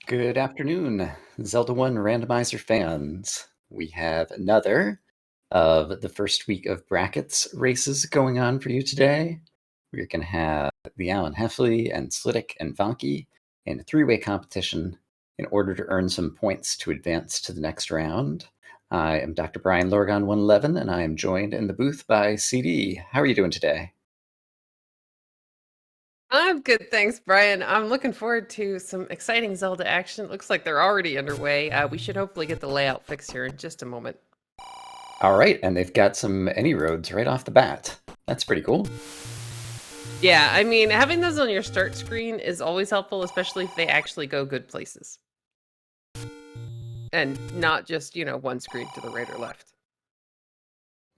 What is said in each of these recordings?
Good afternoon, Zelda 1 Randomizer fans. We have another of the first week of brackets races going on for you today. We're going to have the Alan Heffley and Slitic and Vonky in a three-way competition in order to earn some points to advance to the next round. I am Dr. Brian Lorgon 111, and I am joined in the booth by CD. How are you doing today? I'm good, thanks, Brian. I'm looking forward to some exciting Zelda action. Looks like they're already underway. We should hopefully get the layout fixed here in just a moment. All right, and they've got some any roads right off the bat. That's pretty cool. Yeah, I mean, having those on your start screen is always helpful, especially if they actually go good places. And not just, one screen to the right or left.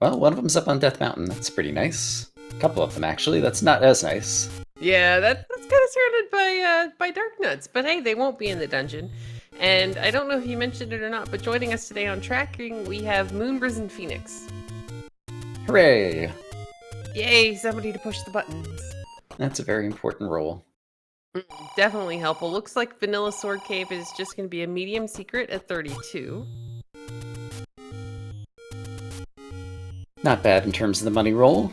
Well, one of them's up on Death Mountain. That's pretty nice. A couple of them, actually. That's not as nice. Yeah, that's kind of surrounded by Dark Nuts, but hey, they won't be in the dungeon. And I don't know if you mentioned it or not, but joining us today on tracking, we have Moonbrisen Phoenix. Hooray! Yay, somebody to push the buttons. That's a very important role. Definitely helpful. Looks like Vanilla Sword Cave is just going to be a medium secret at 32. Not bad in terms of the money roll.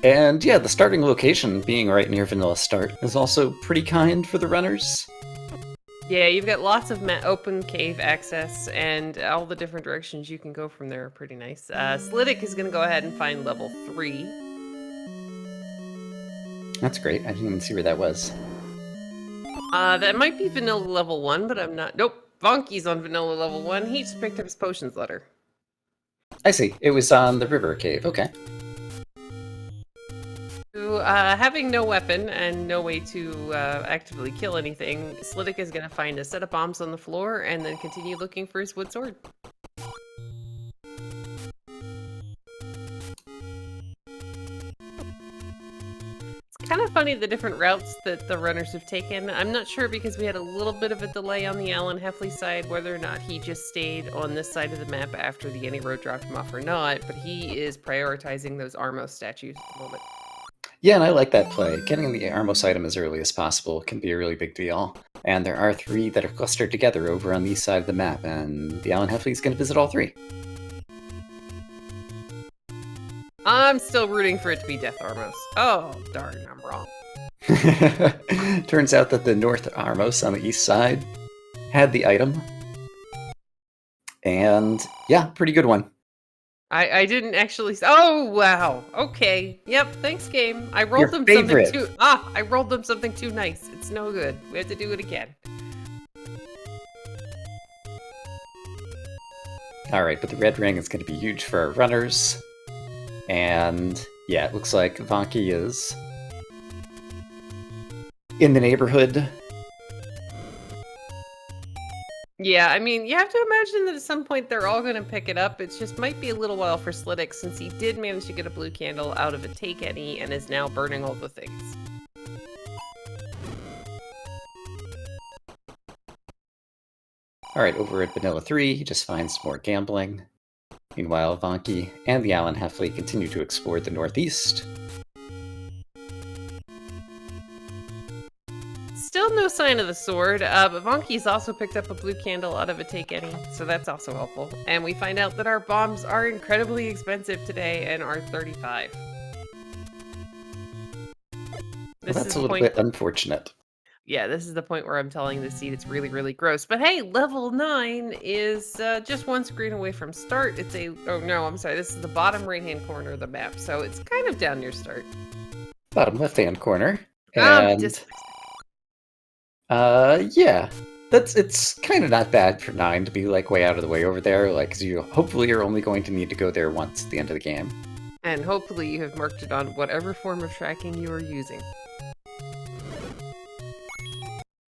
And yeah, the starting location being right near Vanilla Start is also pretty kind for the runners. Yeah, you've got lots of open cave access, and all the different directions you can go from there are pretty nice. Slitic is going to go ahead and find level 3. That's great. I didn't even see where that was. That might be Vanilla level 1, but I'm not. Nope, Vonky's on Vanilla level 1. He just picked up his potions letter. I see. It was on the river cave. Okay. Having no weapon and no way to actively kill anything, Slitic is going to find a set of bombs on the floor and then continue looking for his wood sword. It's kind of funny the different routes that the runners have taken. I'm not sure because we had a little bit of a delay on the Alan Heffley side, whether or not he just stayed on this side of the map after the any road dropped him off or not, but he is prioritizing those Armos statues at the moment. Yeah, and I like that play. Getting the Armos item as early as possible can be a really big deal. And there are 3 that are clustered together over on the east side of the map, and the Alan Heffley is going to visit all 3. I'm still rooting for it to be Death Armos. Oh, darn, I'm wrong. Turns out that the North Armos on the east side had the item. And yeah, pretty good one. I didn't actually. Oh wow. Okay. Yep. Thanks, game. I rolled Your them favorite. something too. I rolled them something too nice. It's no good. We have to do it again. All right, but the red ring is going to be huge for our runners. And yeah, it looks like Vonky is in the neighborhood. Yeah, I mean, you have to imagine that at some point they're all going to pick it up. It just might be a little while for Slitic since he did manage to get a blue candle out of a take any and is now burning all the things. All right, over at Vanilla 3, he just finds more gambling. Meanwhile, Vonky and the Alan Heffley continue to explore the northeast. Still no sign of the sword, but Vonky's also picked up a blue candle out of a take any, so that's also helpful. And we find out that our bombs are incredibly expensive today and are 35. Well, that's a little bit unfortunate. Yeah, this is the point where I'm telling the seed it's really, really gross. But hey, level 9 is just one screen away from start. It's oh no, I'm sorry, this is the bottom right-hand corner of the map, so it's kind of down near start. Bottom left-hand corner. And yeah, it's kind of not bad for 9 to be like way out of the way over there. Like, 'cause you hopefully are only going to need to go there once at the end of the game. And hopefully you have marked it on whatever form of tracking you are using.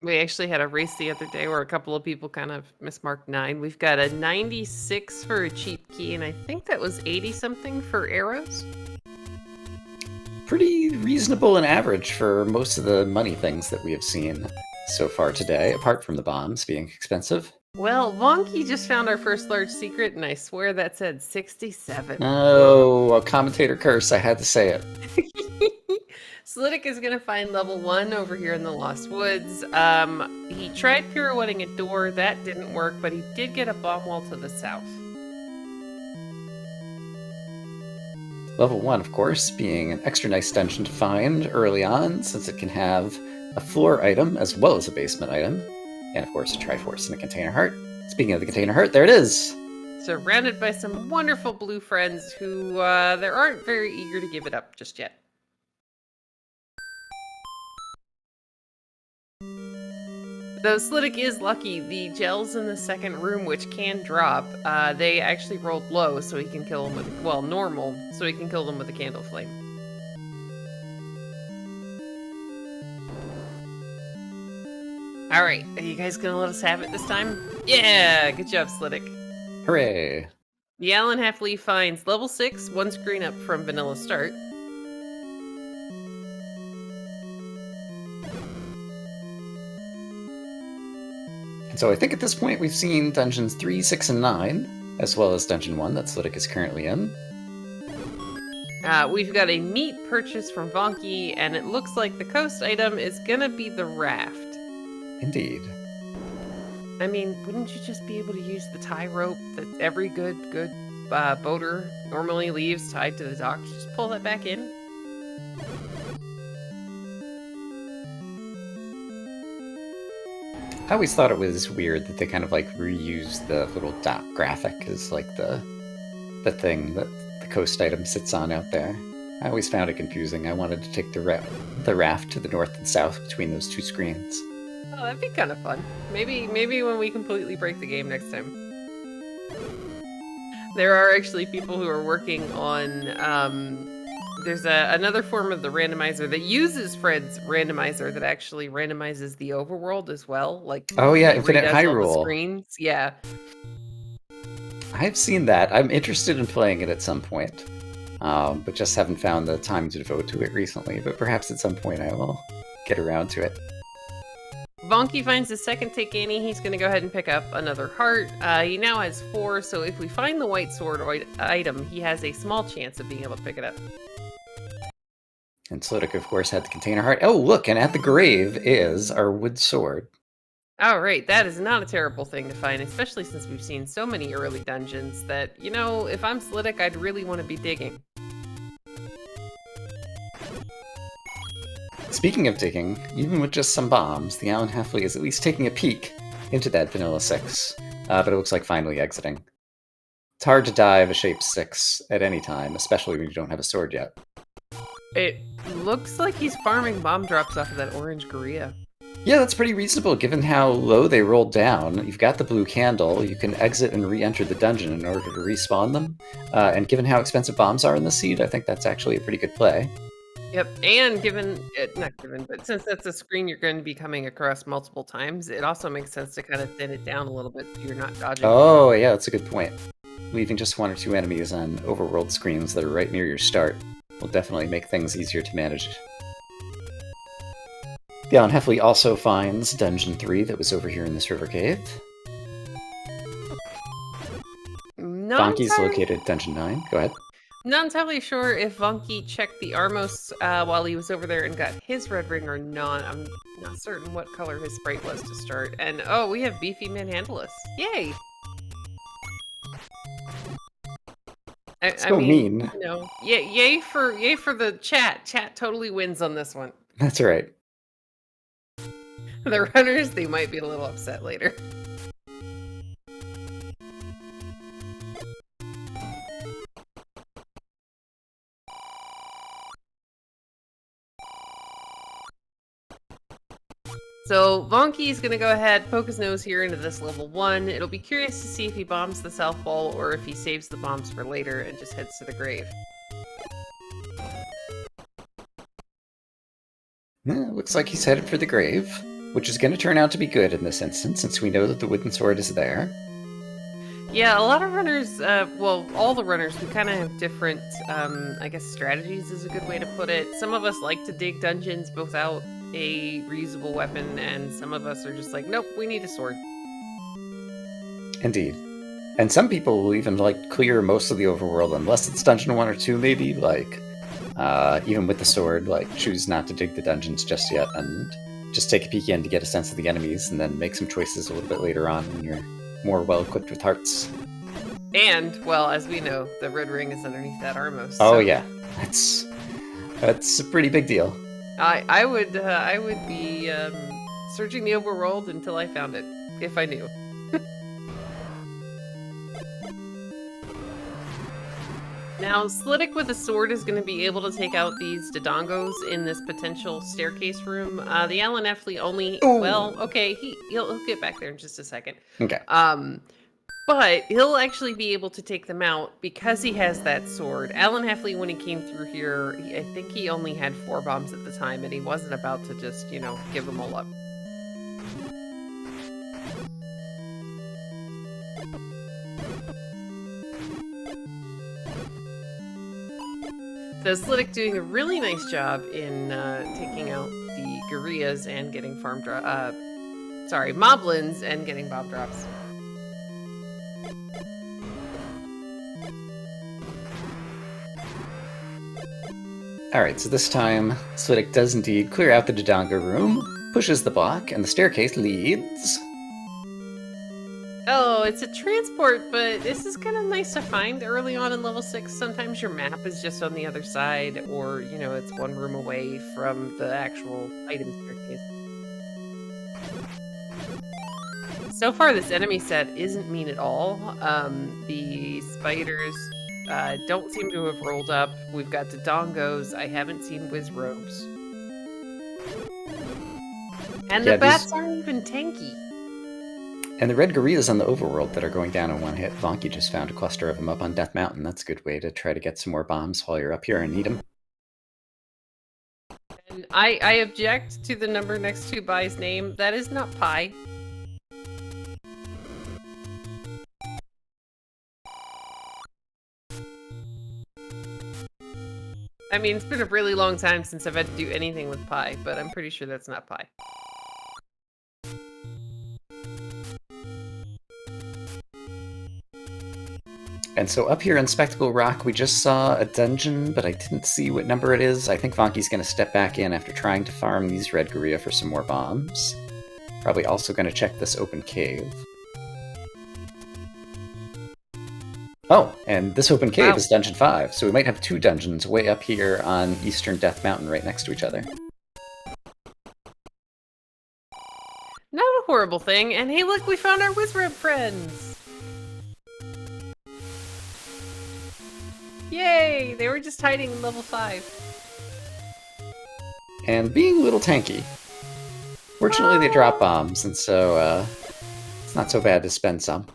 We actually had a race the other day where a couple of people kind of mismarked 9. We've got a 96 for a cheap key, and I think that was 80-something for arrows. Pretty reasonable and average for most of the money things that we have seen so far today, apart from the bombs being expensive. Well, Vonky just found our first large secret, and I swear that said 67. Oh, a commentator curse. I had to say it. Slidic is gonna find level 1 over here in the Lost Woods. He tried pirouetting a door, that didn't work, but he did get a bomb wall to the south. Level 1, of course, being an extra nice dungeon to find early on, since it can have a floor item as well as a basement item. And of course, a Triforce and a Container Heart. Speaking of the Container Heart, there it is! Surrounded by some wonderful blue friends who they aren't very eager to give it up just yet. Though Slidic is lucky, the gels in the second room, which can drop, they actually rolled low, so he can kill them with, well, normal, so he can kill them with a candle flame. Alright, are you guys gonna let us have it this time? Yeah, good job, Slidic. Hooray! The Allen Halfleaf finds level 6, one screen up from Vanilla Start. So I think at this point we've seen Dungeons 3, 6, and 9, as well as Dungeon 1 that Slidic is currently in. We've got a meat purchase from Vonky, and it looks like the coast item is gonna be the raft. Indeed. I mean, wouldn't you just be able to use the tie rope that every good boater normally leaves tied to the dock? Just pull that back in? I always thought it was weird that they kind of like reused the little dock graphic as like the thing that the coast item sits on out there. I always found it confusing. I wanted to take the raft to the north and south between those two screens. Oh, that'd be kind of fun. Maybe when we completely break the game next time. There are actually people who are working on there's another form of the randomizer that uses Fred's randomizer that actually randomizes the overworld as well. Like, oh yeah, it Infinite redoes all the Hyrule. screens. Yeah. I've seen that. I'm interested in playing it at some point, but just haven't found the time to devote to it recently. But perhaps at some point I will get around to it. Vonky finds his second take Annie. He's going to go ahead and pick up another heart. He now has 4, so if we find the white sword item, he has a small chance of being able to pick it up. And Slidic, of course, had the Container Heart. Oh, look, and at the grave is our wood sword. Oh, right. That is not a terrible thing to find, especially since we've seen so many early dungeons that, you know, if I'm Slidic, I'd really want to be digging. Speaking of digging, even with just some bombs, the Allen Halfleaf is at least taking a peek into that Vanilla 6, but it looks like finally exiting. It's hard to dive a shape 6 at any time, especially when you don't have a sword yet. It looks like he's farming bomb drops off of that orange Gorilla. Yeah, that's pretty reasonable given how low they rolled down. You've got the blue candle, you can exit and re-enter the dungeon in order to respawn them, and given how expensive bombs are in the seed, I think that's actually a pretty good play. Yep, and but since that's a screen you're going to be coming across multiple times, it also makes sense to kind of thin it down a little bit so you're not dodging. Oh, yeah, that's a good point. Leaving just 1 or 2 enemies on overworld screens that are right near your start will definitely make things easier to manage. The Allen Halfleaf also finds Dungeon 3 that was over here in this river cave. Vonky's located Dungeon 9. Go ahead. Not entirely sure if Vonky checked the Armos while he was over there and got his red ring or not. I'm not certain what color his sprite was to start. And oh, we have Beefy Manhandless. Yay! I mean, mean. You know, yay for the chat. Chat totally wins on this one. That's right. The runners, they might be a little upset later. So Vonky's gonna go ahead, poke his nose here into this level 1. It'll be curious to see if he bombs the South Wall or if he saves the bombs for later and just heads to the grave. Yeah, looks like he's headed for the grave, which is going to turn out to be good in this instance, since we know that the wooden sword is there. Yeah, a lot of runners, well, all the runners, we kind of have different, I guess strategies is a good way to put it. Some of us like to dig dungeons without a reusable weapon, and some of us are just like, nope, we need a sword. Indeed. And some people will even, like, clear most of the overworld, unless it's Dungeon 1 or 2, maybe, like, even with the sword, like, choose not to dig the dungeons just yet, and just take a peek in to get a sense of the enemies, and then make some choices a little bit later on when you're more well-equipped with hearts. And, well, as we know, the red ring is underneath that Armos. Oh yeah, that's a pretty big deal. I would be searching the overworld until I found it, if I knew. Now, Slidic with a sword is going to be able to take out these Dodongos in this potential staircase room. The Alan Effley only... Ooh. Well, okay, he'll get back there in just a second. Okay. But he'll actually be able to take them out because he has that sword. Alan Heffley, when he came through here, I think he only had 4 bombs at the time, and he wasn't about to just, you know, give them all up. So Slidic doing a really nice job in taking out the Gorillas and getting Moblins and getting bomb drops. Alright, so this time, Slidic does indeed clear out the Dodongo room, pushes the block, and the staircase leads... Oh, it's a transport, but this is kind of nice to find early on in level 6. Sometimes your map is just on the other side, or, you know, it's 1 room away from the actual item staircase. So far, this enemy set isn't mean at all. The spiders don't seem to have rolled up. We've got Dodongos. I haven't seen Wizrobes. And the bats aren't even tanky. And the red gorillas on the overworld that are going down in 1 hit. Vonky just found a cluster of them up on Death Mountain. That's a good way to try to get some more bombs while you're up here and need them. And I object to the number next to Bai's name. That is not pi. I mean, it's been a really long time since I've had to do anything with pi, but I'm pretty sure that's not pi. And so up here in Spectacle Rock, we just saw a dungeon, but I didn't see what number it is. I think Vonky's going to step back in after trying to farm these red gorilla for some more bombs. Probably also going to check this open cave. Oh, and this open cave is Dungeon 5, so we might have 2 dungeons way up here on Eastern Death Mountain right next to each other. Not a horrible thing, and hey look, we found our Wizrobe friends! Yay! They were just hiding in level 5. And being a little tanky. Fortunately, they drop bombs, and so it's not so bad to spend some.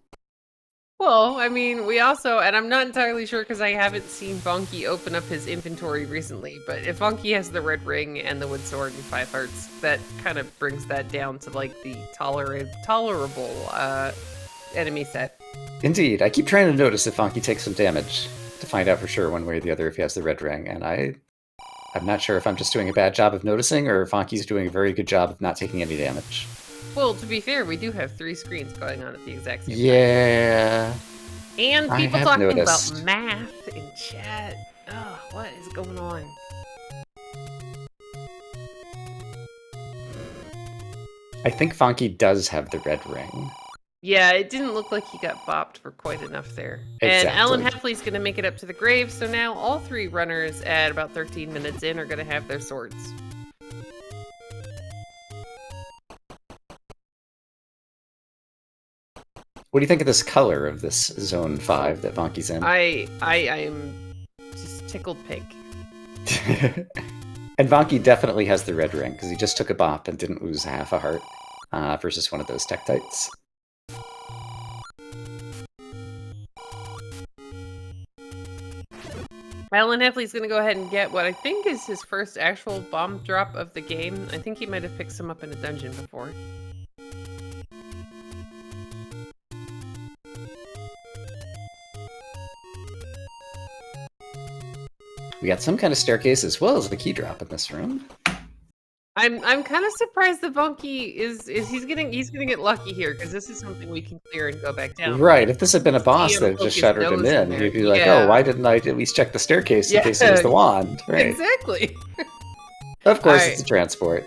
Well, I mean, we also, and I'm not entirely sure because I haven't seen Vonky open up his inventory recently, but if Vonky has the red ring and the wood sword and 5 hearts, that kind of brings that down to like the tolerable enemy set. Indeed. I keep trying to notice if Vonky takes some damage to find out for sure one way or the other if he has the red ring, and I'm not sure if I'm just doing a bad job of noticing or if Vonky's doing a very good job of not taking any damage. Well, to be fair, we do have 3 screens going on at the exact same time. Yeah. And people talking about math in chat. Oh, what is going on? I think Vonky does have the red ring. Yeah, it didn't look like he got bopped for quite enough there. Exactly. And Alan Heffley's going to make it up to the grave, so now all 3 runners at about 13 minutes in are going to have their swords. What do you think of this color of this Zone 5 that Vonky's in? I am just tickled pink. And Vonky definitely has the red ring, because he just took a bop and didn't lose half a heart versus one of those Tektites. Alan Heffley's going to go ahead and get what I think is his first actual bomb drop of the game. I think he might have picked some up in a dungeon before. We got some kind of staircase as well as the key drop in this room. I'm kind of surprised the Bunky is he's gonna get lucky here because this is something we can clear and go back down. Right, if this had been a boss See him that had poke just his shuttered him nose in in, there. he'd be like, oh, Yeah. why didn't I at least check the staircase in case it was the wand? Right. Exactly. Of course, All it's a transport.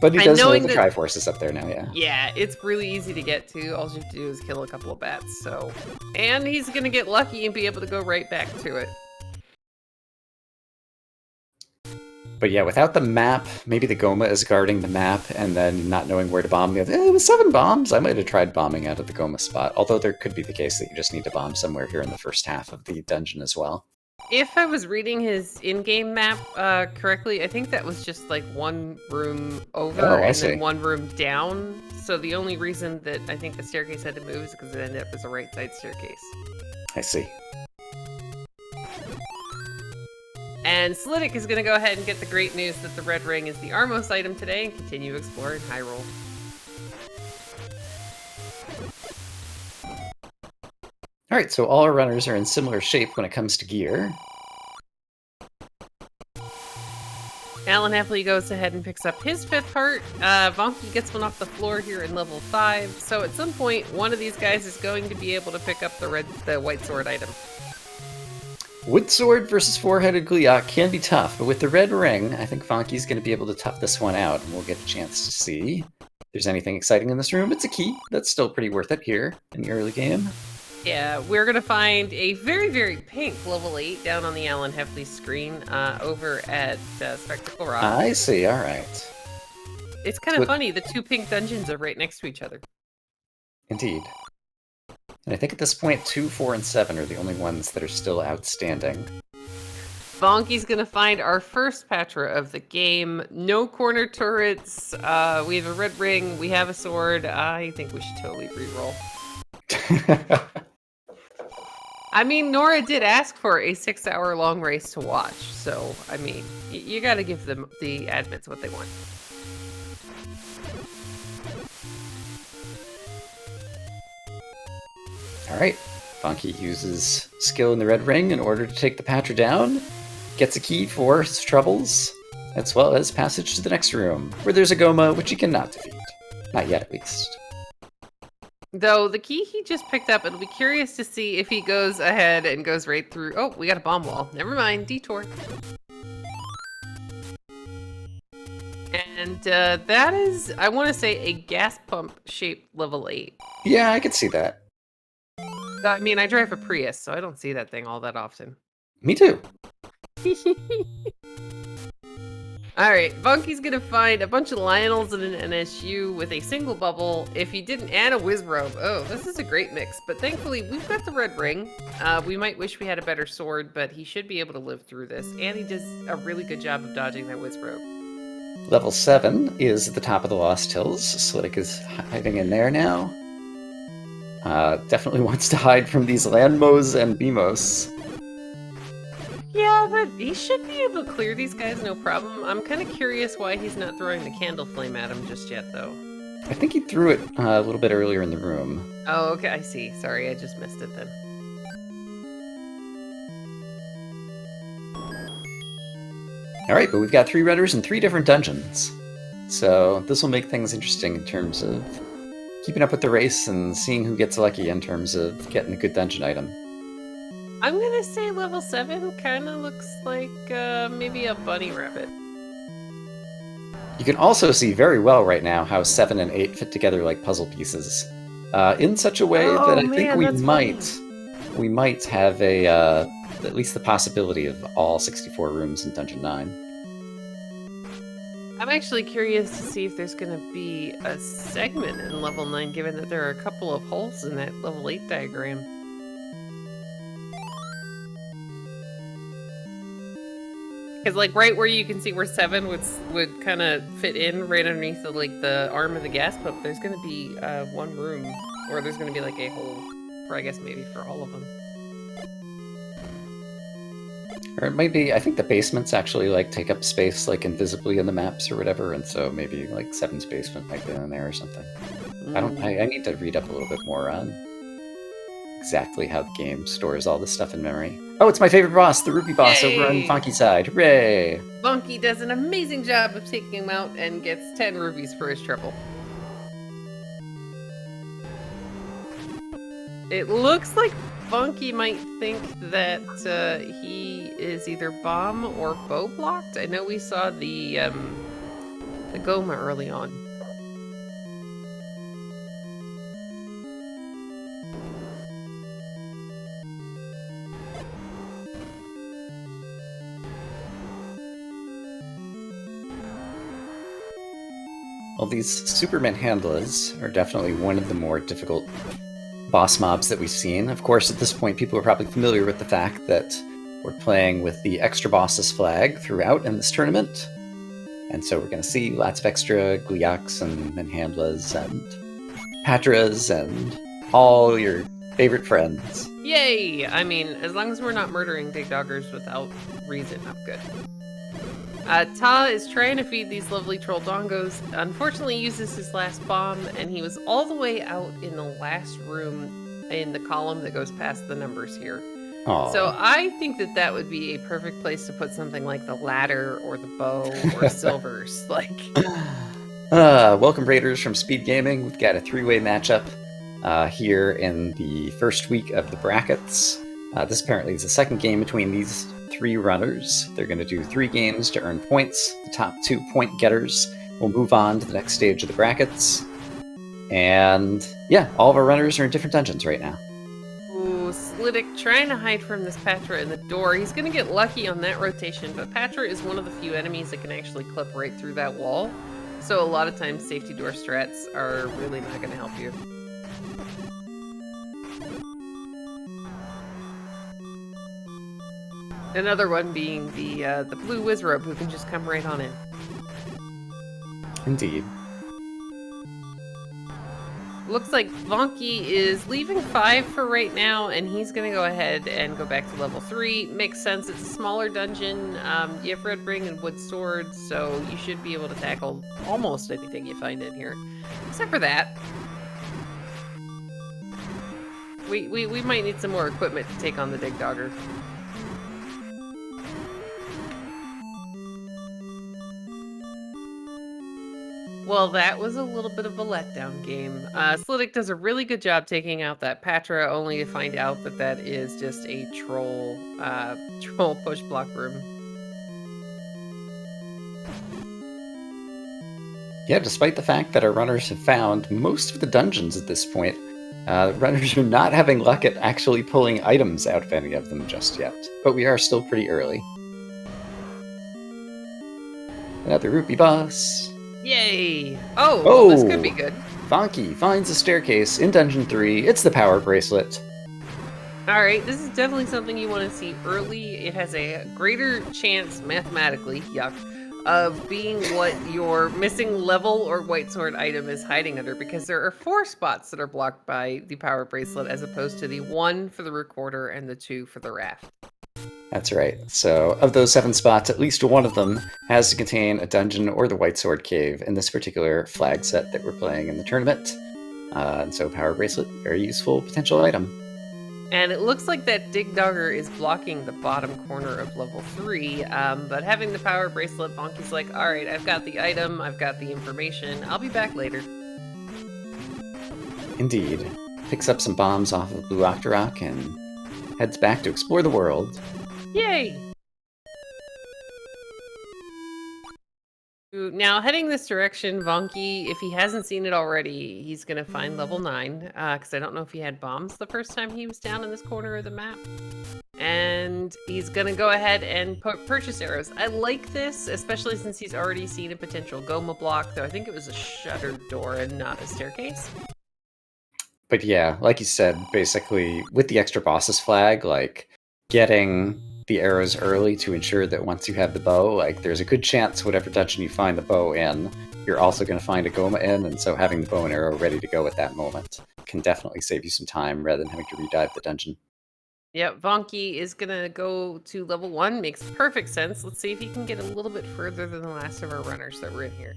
But he And does know knowing the that- Triforce is up there now, yeah. Yeah, it's really easy to get to. All you have to do is kill a couple of bats. So, and he's gonna get lucky and be able to go right back to it. But yeah, without the map, maybe the Goma is guarding the map and then not knowing where to bomb the other. It was 7 bombs. I might have tried bombing out of the Goma spot. Although there could be the case that you just need to bomb somewhere here in the first half of the dungeon as well. If I was reading his in-game map correctly, I think that was just like one room over and then one room down. So the only reason that I think the staircase had to move is because it ended up as a right side staircase. I see. And Slidic is going to go ahead and get the great news that the red ring is the Armos item today and continue exploring Hyrule. Alright, so all our runners are in similar shape when it comes to gear. Alan happily goes ahead and picks up his 5th heart. Vonky gets one off the floor here in level 5. So at some point, one of these guys is going to be able to pick up the white sword item. Wood sword versus 4-headed Gleeok can be tough, but with the red ring, I think Vonky's going to be able to tough this one out, and we'll get a chance to see if there's anything exciting in this room. It's a key. That's still pretty worth it here in the early game. Yeah, we're going to find a very, very pink level 8 down on the Alan Heffley screen over at Spectacle Rock. I see, alright. It's kind of funny, the 2 pink dungeons are right next to each other. Indeed. And I think at this point, 2, 4, and 7 are the only ones that are still outstanding. Bonky's gonna find our first Patra of the game. No corner turrets. We have a red ring. We have a sword. I think we should totally reroll. I mean, Nora did ask for a 6-hour-long race to watch, so, I mean, you gotta give them the admins what they want. Alright, Bonky uses skill in the red ring in order to take the Patra down, gets a key for his troubles, as well as passage to the next room, where there's a Goma which he cannot defeat. Not yet, at least. Though, the key he just picked up, it'll be curious to see if he goes ahead and goes right through... Oh, we got a bomb wall. Never mind, detour. And that is, I want to say, a gas pump-shaped level 8. Yeah, I could see that. I mean, I drive a Prius, so I don't see that thing all that often. Me too. Alright, Bunky's gonna find a bunch of Lionels and an NSU with a single bubble. If he didn't add a Wizrobe, oh, this is a great mix. But thankfully, we've got the red ring. We might wish we had a better sword, but he should be able to live through this. And he does a really good job of dodging that Wizrobe. Level 7 is at the top of the Lost Hills. Slidic is hiding in there now. Definitely wants to hide from these Landmos and Beamos. Yeah, but he should be able to clear these guys no problem. I'm kind of curious why he's not throwing the candle flame at him just yet, though. I think he threw it a little bit earlier in the room. Oh, okay, I see. Sorry, I just missed it then. Alright, but we've got 3 runners in 3 different dungeons. So this will make things interesting in terms of keeping up with the race and seeing who gets lucky in terms of getting a good dungeon item. I'm gonna say level 7 kind of looks like maybe a bunny rabbit. You can also see very well right now how 7 and 8 fit together like puzzle pieces. In such a way that I think we might have a at least the possibility of all 64 rooms in Dungeon 9. I'm actually curious to see if there's going to be a segment in level 9, given that there are a couple of holes in that level 8 diagram. Because, like, right where you can see where 7 would kind of fit in, right underneath the, like, the arm of the gas pump, there's going to be one room, or there's going to be, like, a hole, or I guess maybe for all of them. Or it might be, I think the basements actually, like, take up space, like, invisibly in the maps or whatever, and so maybe, like, 7's basement might be in there or something. I need to read up a little bit more on exactly how the game stores all this stuff in memory. Oh, it's my favorite boss, the Rupee boss over on Yay! Funky side. Hooray! Funky does an amazing job of taking him out and gets 10 rubies for his trouble. It looks like Funky might think that he is either bomb or bow blocked. I know we saw the Goma early on. Well, these Superman handlers are definitely one of the more difficult boss mobs that we've seen. Of course, at this point, people are probably familiar with the fact that we're playing with the extra bosses flag throughout in this tournament. And so we're going to see lots of extra Guyaks and Manhandlas and Patras and all your favorite friends. Yay! I mean, as long as we're not murdering Dig Doggers without reason, I'm good. Ta is trying to feed these lovely troll dongos. Unfortunately, he uses his last bomb, and he was all the way out in the last room in the column that goes past the numbers here. Aww. So I think that that would be a perfect place to put something like the ladder or the bow or silvers. Welcome, Raiders from SpeedGaming. We've got a three-way matchup here in the first week of the brackets. This apparently is the second game between these three runners. They're going to do 3 games to earn points. The top 2 point getters will move on to the next stage of the brackets. And yeah, all of our runners are in different dungeons right now. Ooh, Slidic trying to hide from this Patra in the door. He's going to get lucky on that rotation, but Patra is one of the few enemies that can actually clip right through that wall. So a lot of times safety door strats are really not going to help you. Another one being the blue Wizrobe, who can just come right on in. Indeed. Looks like Vonky is leaving 5 for right now, and he's going to go ahead and go back to level 3. Makes sense. It's a smaller dungeon. You have Red Ring and Wood Swords, so you should be able to tackle almost anything you find in here. Except for that. We might need some more equipment to take on the Dig Dogger. Well, that was a little bit of a letdown game. Slidic does a really good job taking out that Patra, only to find out that that is just a troll push block room. Yeah, despite the fact that our runners have found most of the dungeons at this point, runners are not having luck at actually pulling items out of any of them just yet. But we are still pretty early. Another Rupee boss. Yay! Oh, well, this could be good. Vonky finds a staircase in Dungeon 3. It's the power bracelet. Alright, this is definitely something you want to see early. It has a greater chance, mathematically, yuck, of being what your missing level or white sword item is hiding under, because there are 4 spots that are blocked by the power bracelet, as opposed to the 1 for the recorder and the 2 for the raft. That's right. So, of those 7 spots, at least one of them has to contain a dungeon or the White Sword Cave in this particular flag set that we're playing in the tournament. And so, Power Bracelet, very useful potential item. And it looks like that Dig Dogger is blocking the bottom corner of level 3, but having the Power Bracelet, Bonky's like, alright, I've got the item, I've got the information, I'll be back later. Indeed. Picks up some bombs off of Blue Octorok and heads back to explore the world. Yay! Now, heading this direction, Vonky, if he hasn't seen it already, he's going to find level 9, because I don't know if he had bombs the first time he was down in this corner of the map. And he's going to go ahead and purchase arrows. I like this, especially since he's already seen a potential Goma block, though I think it was a shuttered door and not a staircase. But yeah, like you said, basically, with the extra bosses flag, like, getting the arrows early to ensure that once you have the bow, like, there's a good chance whatever dungeon you find the bow in, you're also going to find a Goma in, and so having the bow and arrow ready to go at that moment can definitely save you some time rather than having to redive the dungeon. Yep, Vonky is going to go to level 1. Makes perfect sense. Let's see if he can get a little bit further than the last of our runners that were in here.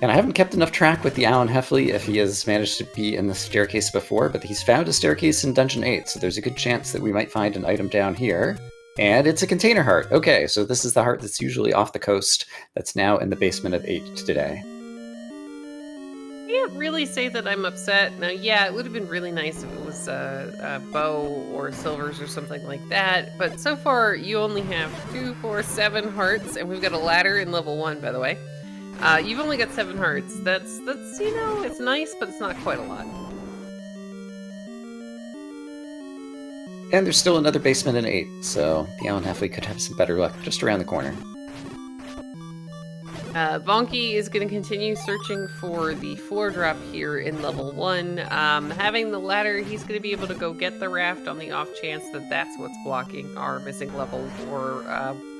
And I haven't kept enough track with the Alan Heffley if he has managed to be in the staircase before, but he's found a staircase in Dungeon 8, so there's a good chance that we might find an item down here. And it's a container heart. Okay, so this is the heart that's usually off the coast that's now in the basement of 8 today. I can't really say that I'm upset. Now, yeah, it would have been really nice if it was a bow or silvers or something like that, but so far you only have 2, 4, 7 hearts, and we've got a ladder in level 1, by the way. You've only got 7 hearts. That's you know, it's nice, but it's not quite a lot. And there's still another basement in 8, so the Alan Heffley could have some better luck just around the corner. Bonky is going to continue searching for the floor drop here in level 1. Having the ladder, he's going to be able to go get the raft on the off chance that that's what's blocking our missing level or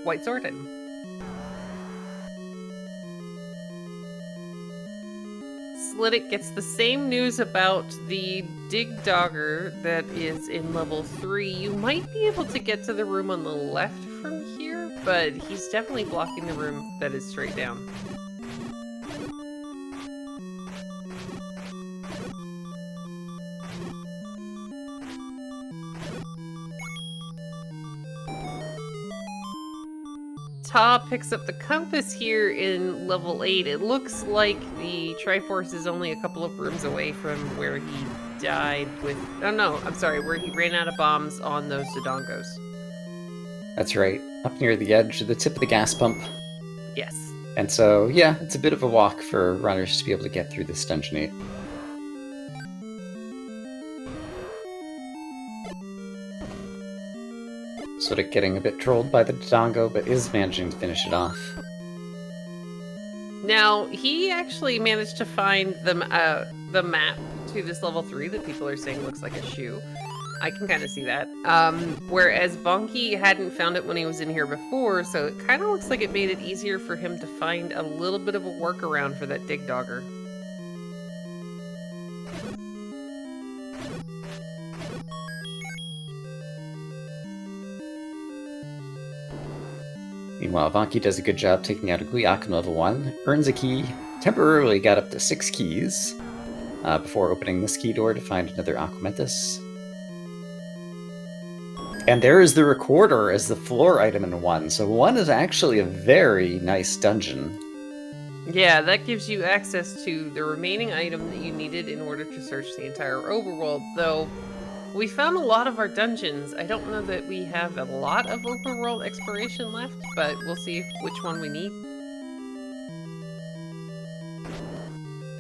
white sword item. Slidic gets the same news about the dig dogger that is in level 3. You might be able to get to the room on the left from here, but he's definitely blocking the room that is straight down. Ta picks up the compass here in level 8. It looks like the Triforce is only a couple of rooms away from where he died with... Oh no, I'm sorry, where he ran out of bombs on those Dodongos. That's right, up near the edge of the tip of the gas pump. Yes. And so, yeah, it's a bit of a walk for runners to be able to get through this Dungeon 8. Sort of getting a bit trolled by the Dodongo, but is managing to finish it off. Now, he actually managed to find the map to this level 3 that people are saying looks like a shoe. I can kind of see that. Whereas Bonky hadn't found it when he was in here before, so it kind of looks like it made it easier for him to find a little bit of a workaround for that dig dogger. Meanwhile, Vanki does a good job taking out a Guyak in level 1, earns a key, temporarily got up to 6 keys, before opening this key door to find another Aquamentus. And there is the Recorder as the floor item in 1, so 1 is actually a very nice dungeon. Yeah, that gives you access to the remaining item that you needed in order to search the entire overworld, though we found a lot of our dungeons. I don't know that we have a lot of overworld exploration left, but we'll see which one we need.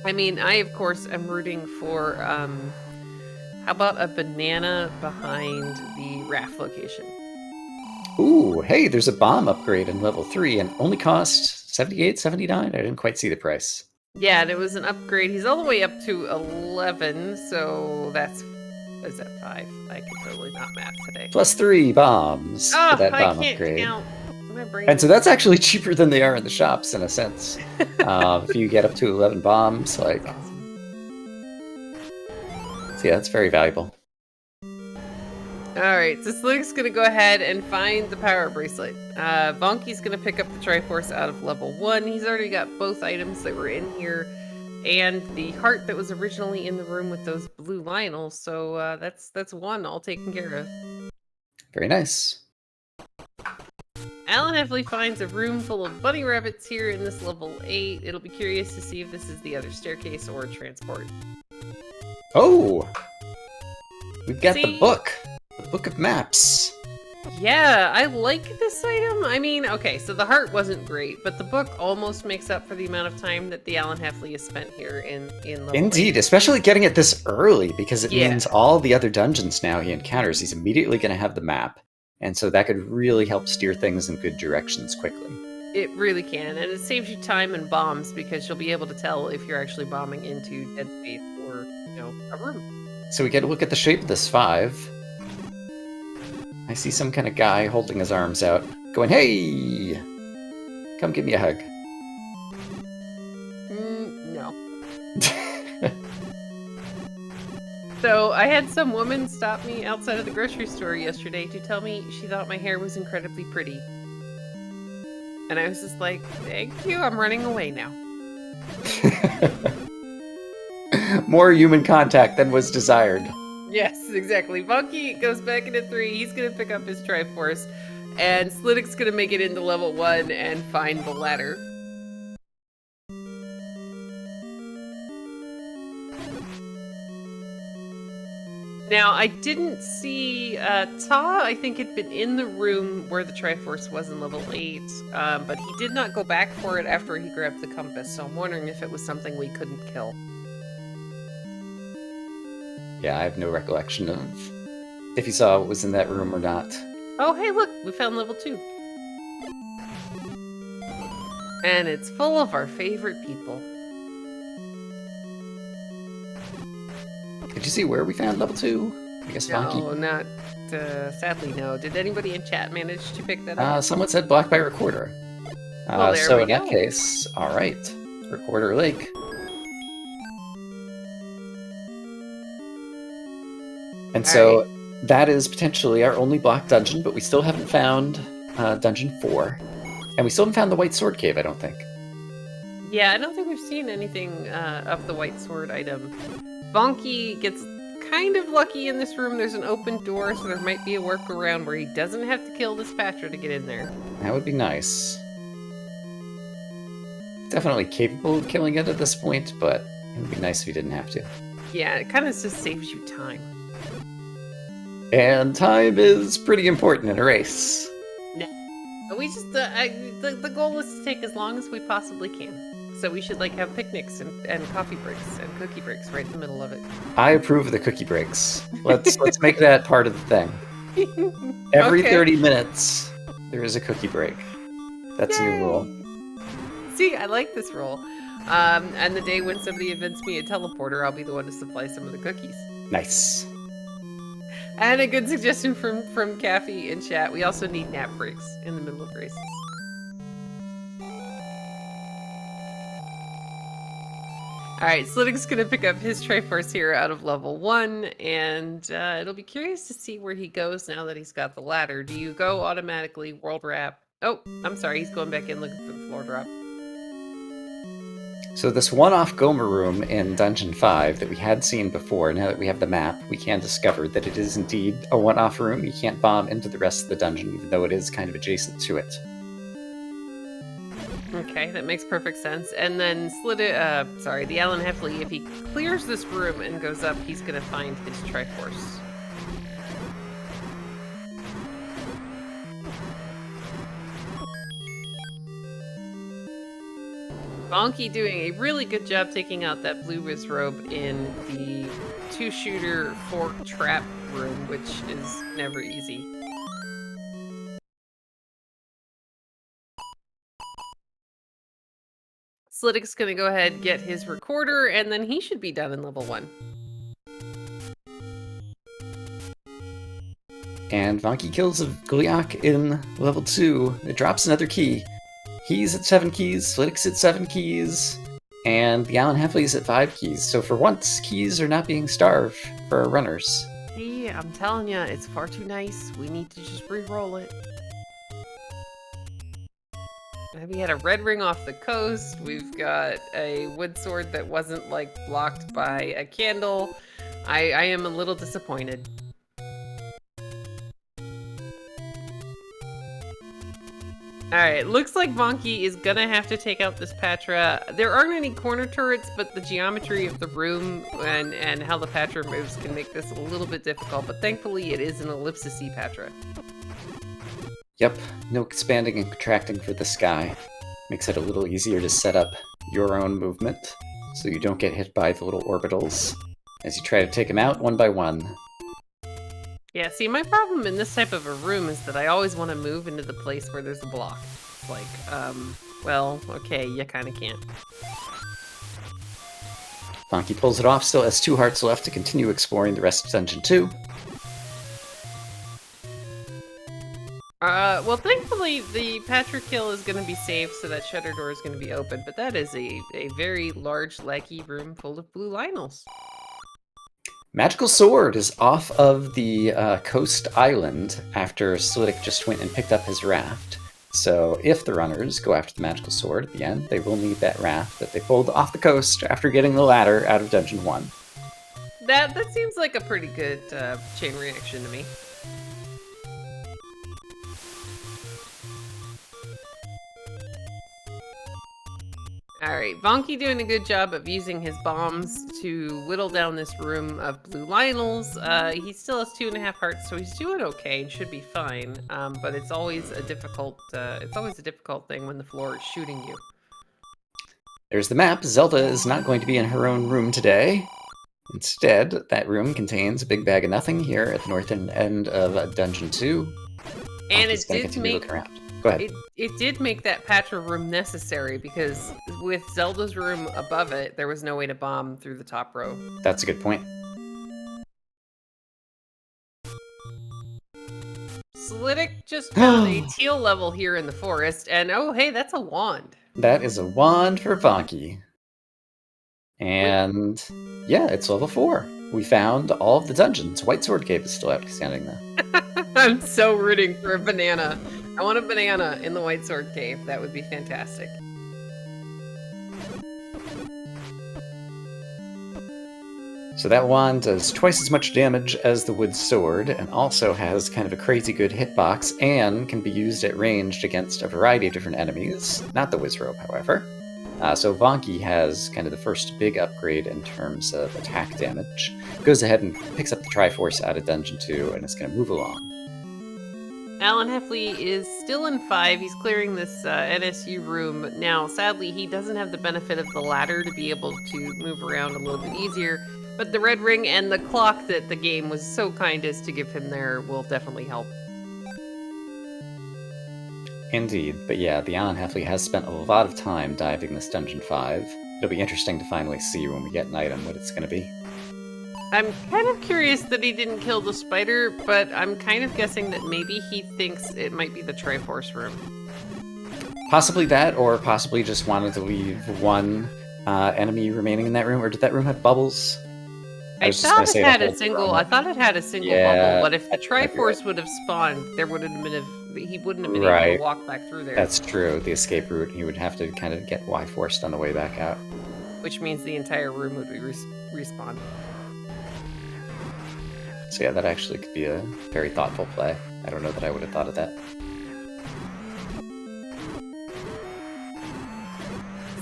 I mean, I, of course, am rooting for, how about a banana behind the raft location? Ooh, hey, there's a bomb upgrade in level 3 and only cost 78, 79? I didn't quite see the price. Yeah, and it was an upgrade. He's all the way up to 11, so that's... Is that 5? I can totally not math today. Plus 3 bombs for that bomb upgrade. Count. My brain and so that's actually cheaper than they are in the shops, in a sense. If you get up to 11 bombs, like... So yeah, that's very valuable. Alright, so Slick's gonna go ahead and find the power bracelet. Bonky's gonna pick up the Triforce out of level 1. He's already got both items that were in here. And the heart that was originally in the room with those blue Lionels, so that's 1 all taken care of. Very nice. Alan Heffley finds a room full of bunny rabbits here in this level 8. It'll be curious to see if this is the other staircase or transport. Oh! We've got the book! The Book of Maps! Yeah, I like this item. I mean, okay, so the heart wasn't great, but the book almost makes up for the amount of time that the Alan Heffley has spent here in level Indeed, 8. Especially getting it this early, because it means all the other dungeons now he encounters, he's immediately going to have the map. And so that could really help steer things in good directions quickly. It really can, and it saves you time and bombs, because you'll be able to tell if you're actually bombing into dead space or, you know, a room. So we get a look at the shape of this 5. I see some kind of guy holding his arms out, going, "Hey! Come give me a hug." No. So I had some woman stop me outside of the grocery store yesterday to tell me she thought my hair was incredibly pretty. And I was just like, thank you, I'm running away now. More human contact than was desired. Yes, exactly. Bunky goes back into 3. He's gonna pick up his Triforce, and Sliddick's gonna make it into level 1 and find the ladder. Now, I didn't see Ta. I think had been in the room where the Triforce was in level 8, but he did not go back for it after he grabbed the compass. So I'm wondering if it was something we couldn't kill. Yeah, I have no recollection of if he saw what was in that room or not. Oh, hey, look, we found level 2. And it's full of our favorite people. Did you see where we found level 2? I guess Funky. No, not, sadly, no. Did anybody in chat manage to pick that up? Someone said blocked by recorder. Well, there so we in that go. case, all right, Recorder Lake. And so that is potentially our only blocked dungeon, but we still haven't found Dungeon 4. And we still haven't found the White Sword Cave, I don't think. Yeah, I don't think we've seen anything of the White Sword item. Bonky gets kind of lucky in this room. There's an open door, so there might be a workaround where he doesn't have to kill Dispatcher to get in there. That would be nice. Definitely capable of killing it at this point, but it would be nice if he didn't have to. Yeah, it kind of just saves you time. And time is pretty important in a race. We just, the goal is to take as long as we possibly can. So we should like have picnics and coffee breaks and cookie breaks right in the middle of it. I approve of the cookie breaks. Let's make that part of the thing. Every 30 minutes, there is a cookie break. That's a new rule. See, I like this rule. And the day when somebody invents me a teleporter, I'll be the one to supply some of the cookies. Nice. And a good suggestion from Kathy in chat. We also need nap breaks in the middle of races. Alright, Sliddick's gonna pick up his Triforce here out of level 1, and it'll be curious to see where he goes now that he's got the ladder. Do you go automatically world wrap? Oh, I'm sorry, he's going back in looking for the floor drop. So this one-off Gomer room in Dungeon 5 that we had seen before, now that we have the map, we can discover that it is indeed a one-off room. You can't bomb into the rest of the dungeon, even though it is kind of adjacent to it. Okay, that makes perfect sense. And then the Alan Heffley, if he clears this room and goes up, he's gonna find his Triforce. Bonky doing a really good job taking out that blue robe in the 2-shooter fork trap room, which is never easy. Sliddick's gonna go ahead and get his recorder, and then he should be done in level 1. And Vonky kills a Goliath in level 2. It drops another key. He's at 7 keys, Sliddick's at 7 keys, and the Alan Heffley's at 5 keys. So for once, keys are not being starved for our runners. See, I'm telling you, it's far too nice. We need to just re-roll it. We had a red ring off the coast. We've got a wood sword that wasn't like blocked by a candle. I am a little disappointed. Alright, looks like Vonky is gonna have to take out this Patra. There aren't any corner turrets, but the geometry of the room and how the Patra moves can make this a little bit difficult, but thankfully it is an ellipsis-y Patra. Yep, no expanding and contracting for this guy. Makes it a little easier to set up your own movement, so you don't get hit by the little orbitals as you try to take him out one by one. Yeah, see, my problem in this type of a room is that I always want to move into the place where there's a block. It's like, well, okay, you kind of can't. Bonky pulls it off, still has 2 hearts left to continue exploring the rest of Dungeon 2. Well, thankfully, the Patra kill is going to be safe, so that shutter door is going to be open, but that is a very large, laggy room full of blue Lionels. Magical Sword is off of the coast island after Sliddick just went and picked up his raft. So if the runners go after the magical sword at the end, they will need that raft that they pulled off the coast after getting the ladder out of Dungeon 1. That seems like a pretty good chain reaction to me. Alright, Vonky doing a good job of using his bombs to whittle down this room of blue Lionels. He still has 2.5 hearts, so he's doing okay and should be fine. But it's always a difficult thing when the floor is shooting you. There's the map. Zelda is not going to be in her own room today. Instead, that room contains a big bag of nothing here at the northern end of Dungeon 2. And it did make... Go ahead. It did make that Patra room necessary because with Zelda's room above it, there was no way to bomb through the top row. That's a good point. Slidic just found a teal level here in the forest, and oh hey, that's a wand. That is a wand for Vonky. And yeah, it's level 4. We found all of the dungeons. White Sword Cave is still outstanding though. I'm so rooting for a banana. I want a banana in the White Sword Cave. That would be fantastic. So that wand does twice as much damage as the wood sword, and also has kind of a crazy good hitbox, and can be used at range against a variety of different enemies. Not the Wizrobe, however. So Vonky has kind of the first big upgrade in terms of attack damage. Goes ahead and picks up the Triforce out of Dungeon 2, and is going to move along. Alan Heffley is still in 5. He's clearing this NSU room. Now, sadly, he doesn't have the benefit of the ladder to be able to move around a little bit easier. But the red ring and the clock that the game was so kind as to give him there will definitely help. Indeed, but yeah, the Alan Heffley has spent a lot of time diving this Dungeon 5. It'll be interesting to finally see when we get an item what it's going to be. I'm kind of curious that he didn't kill the spider, but I'm kind of guessing that maybe he thinks it might be the Triforce room. Possibly that, or possibly just wanted to leave one enemy remaining in that room, or did that room have bubbles? I thought it had a single bubble, but if the Triforce would have spawned, there would have been he wouldn't have been able to walk back through there. That's true. The escape route, he would have to kind of get Y-forced on the way back out. Which means the entire room would be respawned. So yeah, that actually could be a very thoughtful play. I don't know that I would have thought of that.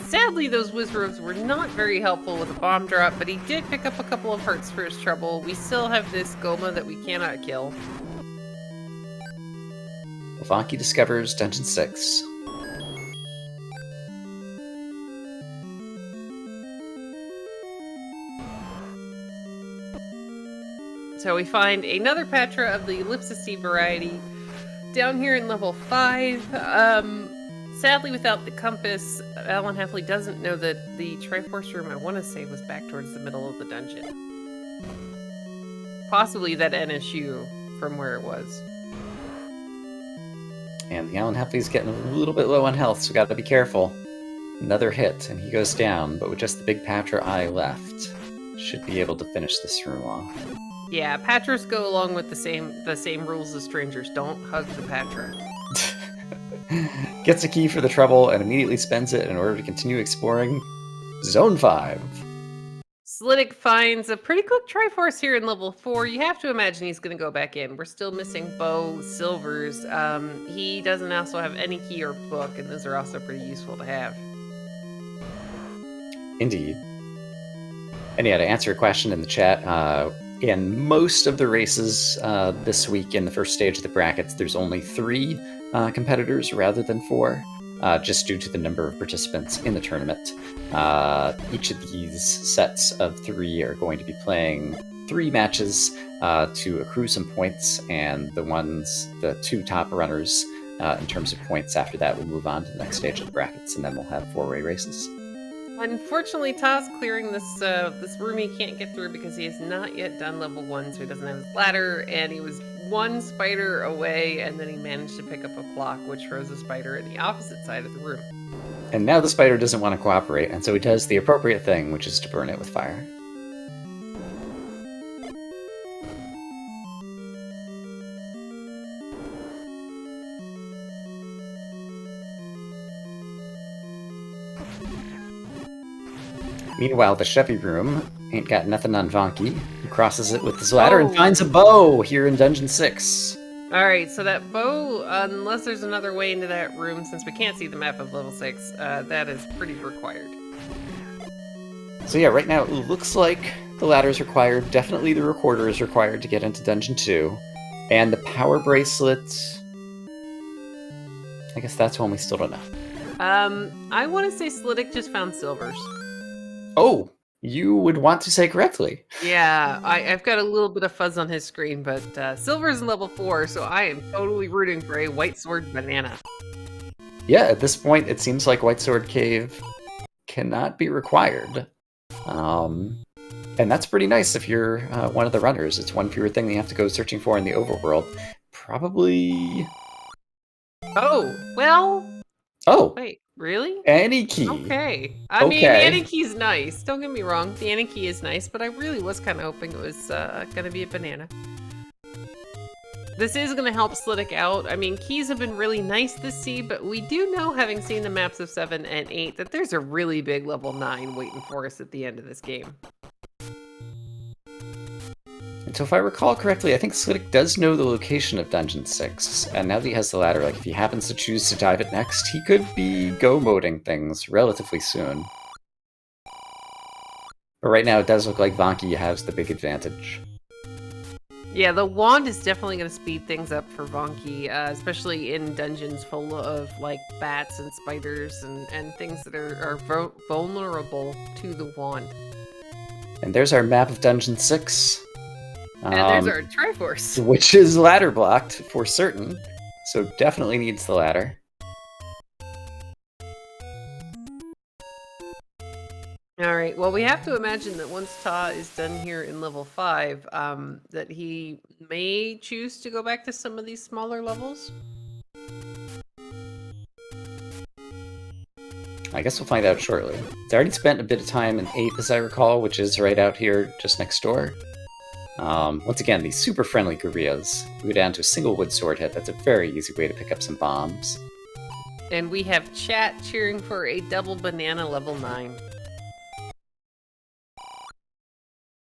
Sadly, those Wizrobes were not very helpful with a bomb drop, but he did pick up a couple of hearts for his trouble. We still have this Goma that we cannot kill. Vonky discovers Dungeon 6. So we find another Patra of the Ellipsis variety down here in level 5. Sadly, without the compass, Alan Heffley doesn't know that the Triforce room, I want to say, was back towards the middle of the dungeon. Possibly that NSU from where it was. And the Alan Heffley's getting a little bit low on health, so gotta be careful. Another hit, and he goes down, but with just the big Patra eye left, should be able to finish this room off. Yeah, Patras go along with the same rules as strangers. Don't hug the Patra. Gets a key for the trouble and immediately spends it in order to continue exploring Zone 5. Slidic finds a pretty quick Triforce here in level 4. You have to imagine he's going to go back in. We're still missing bow, silvers. He doesn't also have any key or book, and those are also pretty useful to have. Indeed. And yeah, to answer your question in the chat, in most of the races this week in the first stage of the brackets, there's only 3 competitors rather than 4, just due to the number of participants in the tournament. Each of these sets of 3 are going to be playing 3 matches to accrue some points, and the 2 top runners in terms of points after that will move on to the next stage of the brackets, and then we'll have 4-way races. Unfortunately, Taz clearing this room he can't get through because he has not yet done level 1, so he doesn't have his ladder, and he was 1 spider away, and then he managed to pick up a clock, which throws a spider in the opposite side of the room. And now the spider doesn't want to cooperate, and so he does the appropriate thing, which is to burn it with fire. Meanwhile, the Chevy room ain't got nothing on Vonky, who crosses it with his ladder and finds a bow here in Dungeon 6. All right, so that bow, unless there's another way into that room, since we can't see the map of level 6, that is pretty required. So yeah, right now it looks like the ladder is required. Definitely the recorder is required to get into Dungeon 2. And the power bracelet... I guess that's one we still don't know. I want to say Slidic just found silvers. Oh, you would want to say correctly. Yeah, I've got a little bit of fuzz on his screen, but silver's in level 4, so I am totally rooting for a white sword banana. Yeah, at this point, it seems like White Sword Cave cannot be required. And that's pretty nice if you're one of the runners. It's one fewer thing that you have to go searching for in the overworld. Probably... Oh, well... Oh! Wait, really? Any key. Okay. I mean, the any key's nice. Don't get me wrong. The any key is nice, but I really was kind of hoping it was going to be a banana. This is going to help Slidic out. I mean, keys have been really nice to see, but we do know, having seen the maps of 7 and 8, that there's a really big level 9 waiting for us at the end of this game. And so if I recall correctly, I think Slidic does know the location of Dungeon 6, and now that he has the ladder, like if he happens to choose to dive it next, he could be go-moding things relatively soon. But right now it does look like Vonky has the big advantage. Yeah, the wand is definitely going to speed things up for Vonky, especially in dungeons full of like bats and spiders and things that are vulnerable to the wand. And there's our map of Dungeon 6. And there's our Triforce. Which is ladder blocked for certain, so definitely needs the ladder. Alright, well we have to imagine that once Ta is done here in level 5, that he may choose to go back to some of these smaller levels. I guess we'll find out shortly. They already spent a bit of time in 8, as I recall, which is right out here just next door. Once again, these super friendly Gurias. We go down to a single wood sword hit. That's a very easy way to pick up some bombs. And we have chat cheering for a double banana level 9.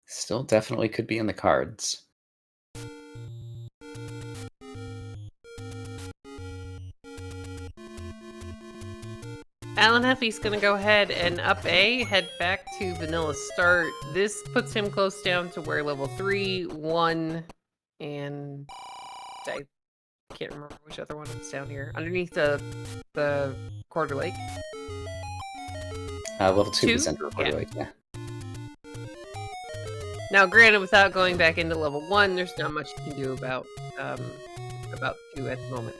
Still definitely could be in the cards. Alan Heffy's gonna go ahead and up A, head back to Vanilla Start. This puts him close down to where level 3, 1, and I can't remember which other one is down here. Underneath the Quarter Lake. Level 2 is under Quarter Lake, yeah. Now, granted, without going back into level 1, there's not much you can do about 2 at the moment.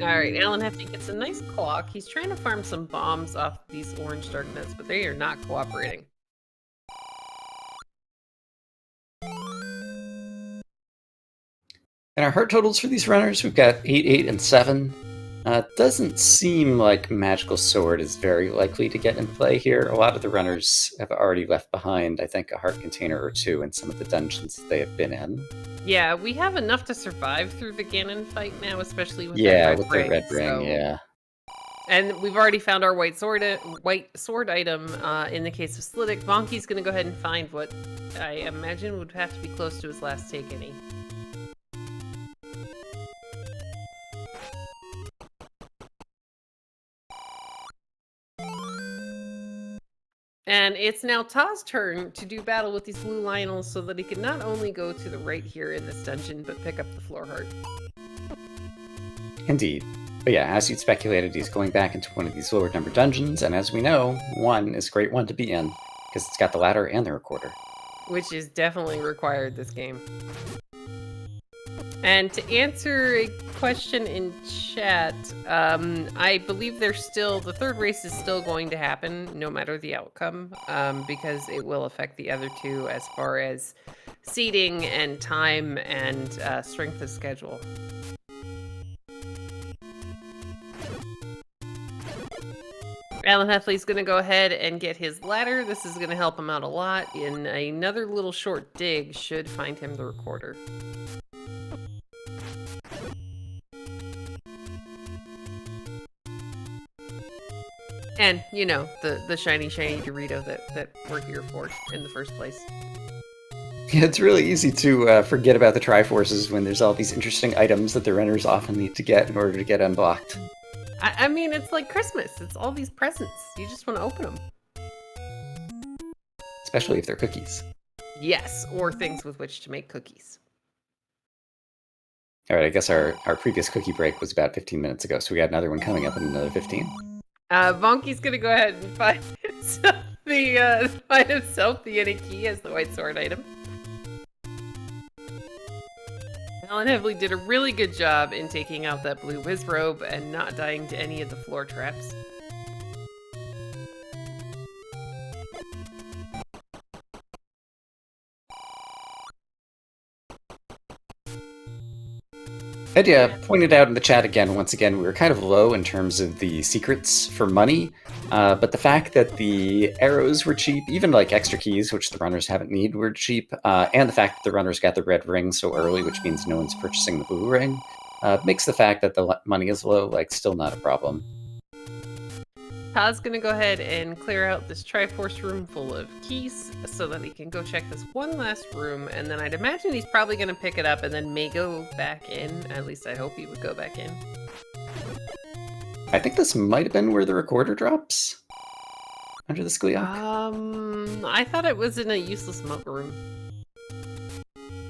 Alright, Alan Hefty gets a nice clock. He's trying to farm some bombs off these orange dark nuts, but they are not cooperating. And our heart totals for these runners, we've got 8, 8, and 7. Doesn't seem like Magical Sword is very likely to get in play here. A lot of the runners have already left behind, I think, a heart container or 2 in some of the dungeons that they have been in. Yeah, we have enough to survive through the Ganon fight now, especially with that with the red ring, yeah. And we've already found our white sword item in the case of Slidic. Vonky's going to go ahead and find what I imagine would have to be close to his last take any. And it's now Ta's turn to do battle with these blue Lionels so that he can not only go to the right here in this dungeon, but pick up the floor heart. Indeed. But yeah, as you'd speculated, he's going back into one of these lower number dungeons, and as we know, 1 is a great one to be in, because it's got the ladder and the recorder. Which is definitely required this game. And to answer a question in chat, I believe the third race is still going to happen, no matter the outcome, because it will affect the other 2 as far as seating and time and strength of schedule. Alan Heffley's going to go ahead and get his ladder. This is going to help him out a lot. In another little short dig, should find him the recorder. And, you know, the shiny Dorito that we're here for in the first place. Yeah, it's really easy to forget about the Triforces when there's all these interesting items that the runners often need to get in order to get unblocked. I mean, it's like Christmas. It's all these presents. You just want to open them. Especially if they're cookies. Yes, or things with which to make cookies. All right, I guess our previous cookie break was about 15 minutes ago, so we got another one coming up in another 15. Vonky's gonna go ahead and find himself the any key as the white sword item. Alan Heffley did a really good job in taking out that blue whiz robe and not dying to any of the floor traps. Edia pointed out in the chat once again, we were kind of low in terms of the secrets for money, but the fact that the arrows were cheap, even like extra keys, which the runners haven't need, were cheap, and the fact that the runners got the red ring so early, which means no one's purchasing the blue ring, makes the fact that the money is low, like, still not a problem. Todd's gonna go ahead and clear out this Triforce room full of keys so that he can go check this one last room, and then I'd imagine he's probably gonna pick it up and then may go back in. At least I hope he would go back in. I think this might have been where the recorder drops under the Skliak. I thought it was in a useless mug room.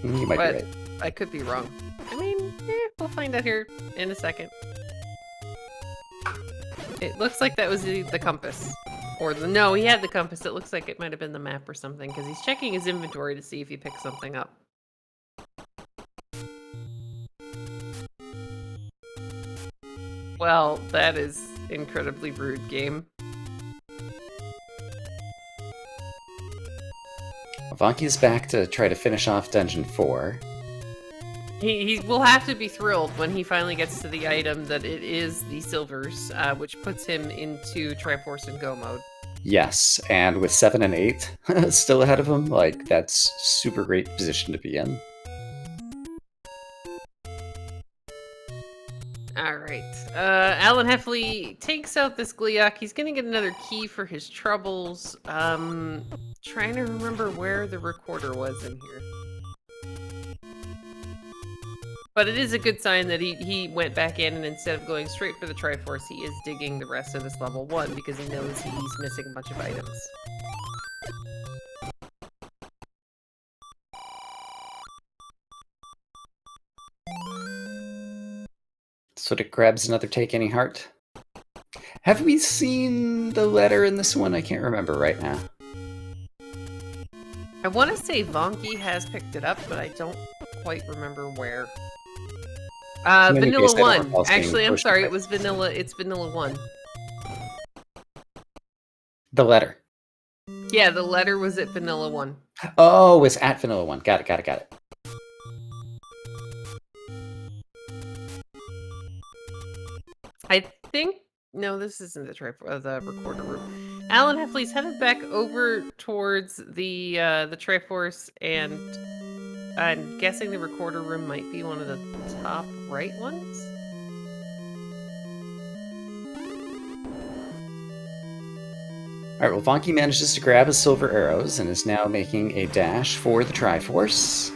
You might be right. I could be wrong. I mean, we'll find out here in a second. It looks like that was the compass. Or no, he had the compass. It looks like it might have been the map or something, because he's checking his inventory to see if he picked something up. Well, that is incredibly rude, game. Vonky's back to try to finish off Dungeon 4. He will have to be thrilled when he finally gets to the item that it is the silvers, which puts him into Triforce and Go mode. Yes, and with 7 and 8 still ahead of him, like, that's super great position to be in. Alright, Alan Heffley takes out this Gliok. He's gonna get another key for his troubles. Trying to remember where the recorder was in here. But it is a good sign that he went back in, and instead of going straight for the Triforce, he is digging the rest of this level 1 because he knows he's missing a bunch of items. So it grabs another Take Any Heart. Have we seen the letter in this one? I can't remember right now. I want to say Vonky has picked it up, but I don't quite remember where. Vanilla 1. Actually, I'm sorry, it was Vanilla. It's Vanilla 1. The letter. Yeah, the letter was at Vanilla 1. Oh, it's at Vanilla 1. Got it. I think... No, this isn't the recorder room. Alan Heffley's headed back over towards the Triforce, and I'm guessing the recorder room might be one of the top right ones? Alright, well, Vonky manages to grab his silver arrows and is now making a dash for the Triforce.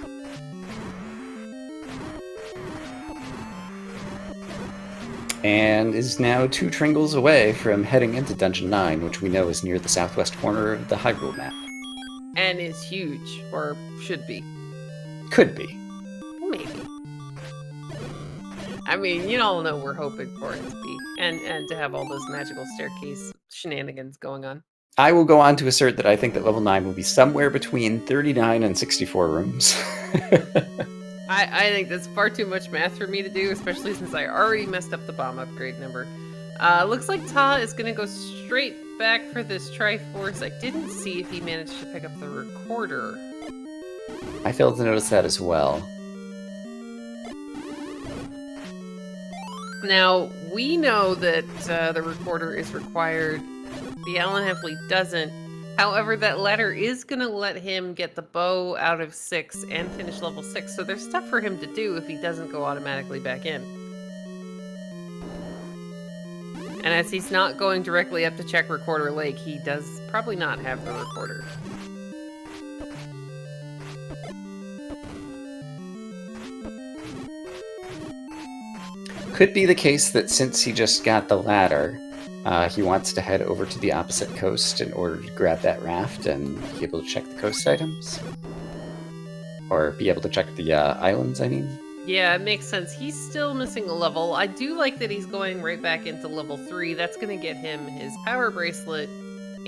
And is now 2 Tringles away from heading into Dungeon 9, which we know is near the southwest corner of the Hyrule map. And is huge, or should be. Could be. Maybe. I mean, you all know we're hoping for it to be. And to have all those magical staircase shenanigans going on. I will go on to assert that I think that level 9 will be somewhere between 39 and 64 rooms. I think that's far too much math for me to do, especially since I already messed up the bomb upgrade number. Looks like Ta is going to go straight back for this Triforce. I didn't see if he managed to pick up the recorder. I failed to notice that as well. Now, we know that the recorder is required The Alan Heffley doesn't. However, that ladder is going to let him get the bow out of 6 and finish level 6, so there's stuff for him to do if he doesn't go automatically back in. And as he's not going directly up to check Recorder Lake, he does probably not have the recorder. Could be the case that since he just got the ladder, he wants to head over to the opposite coast in order to grab that raft and be able to check the coast items. Or be able to check the islands, I mean. Yeah, it makes sense. He's still missing a level. I do like that he's going right back into level 3. That's going to get him his power bracelet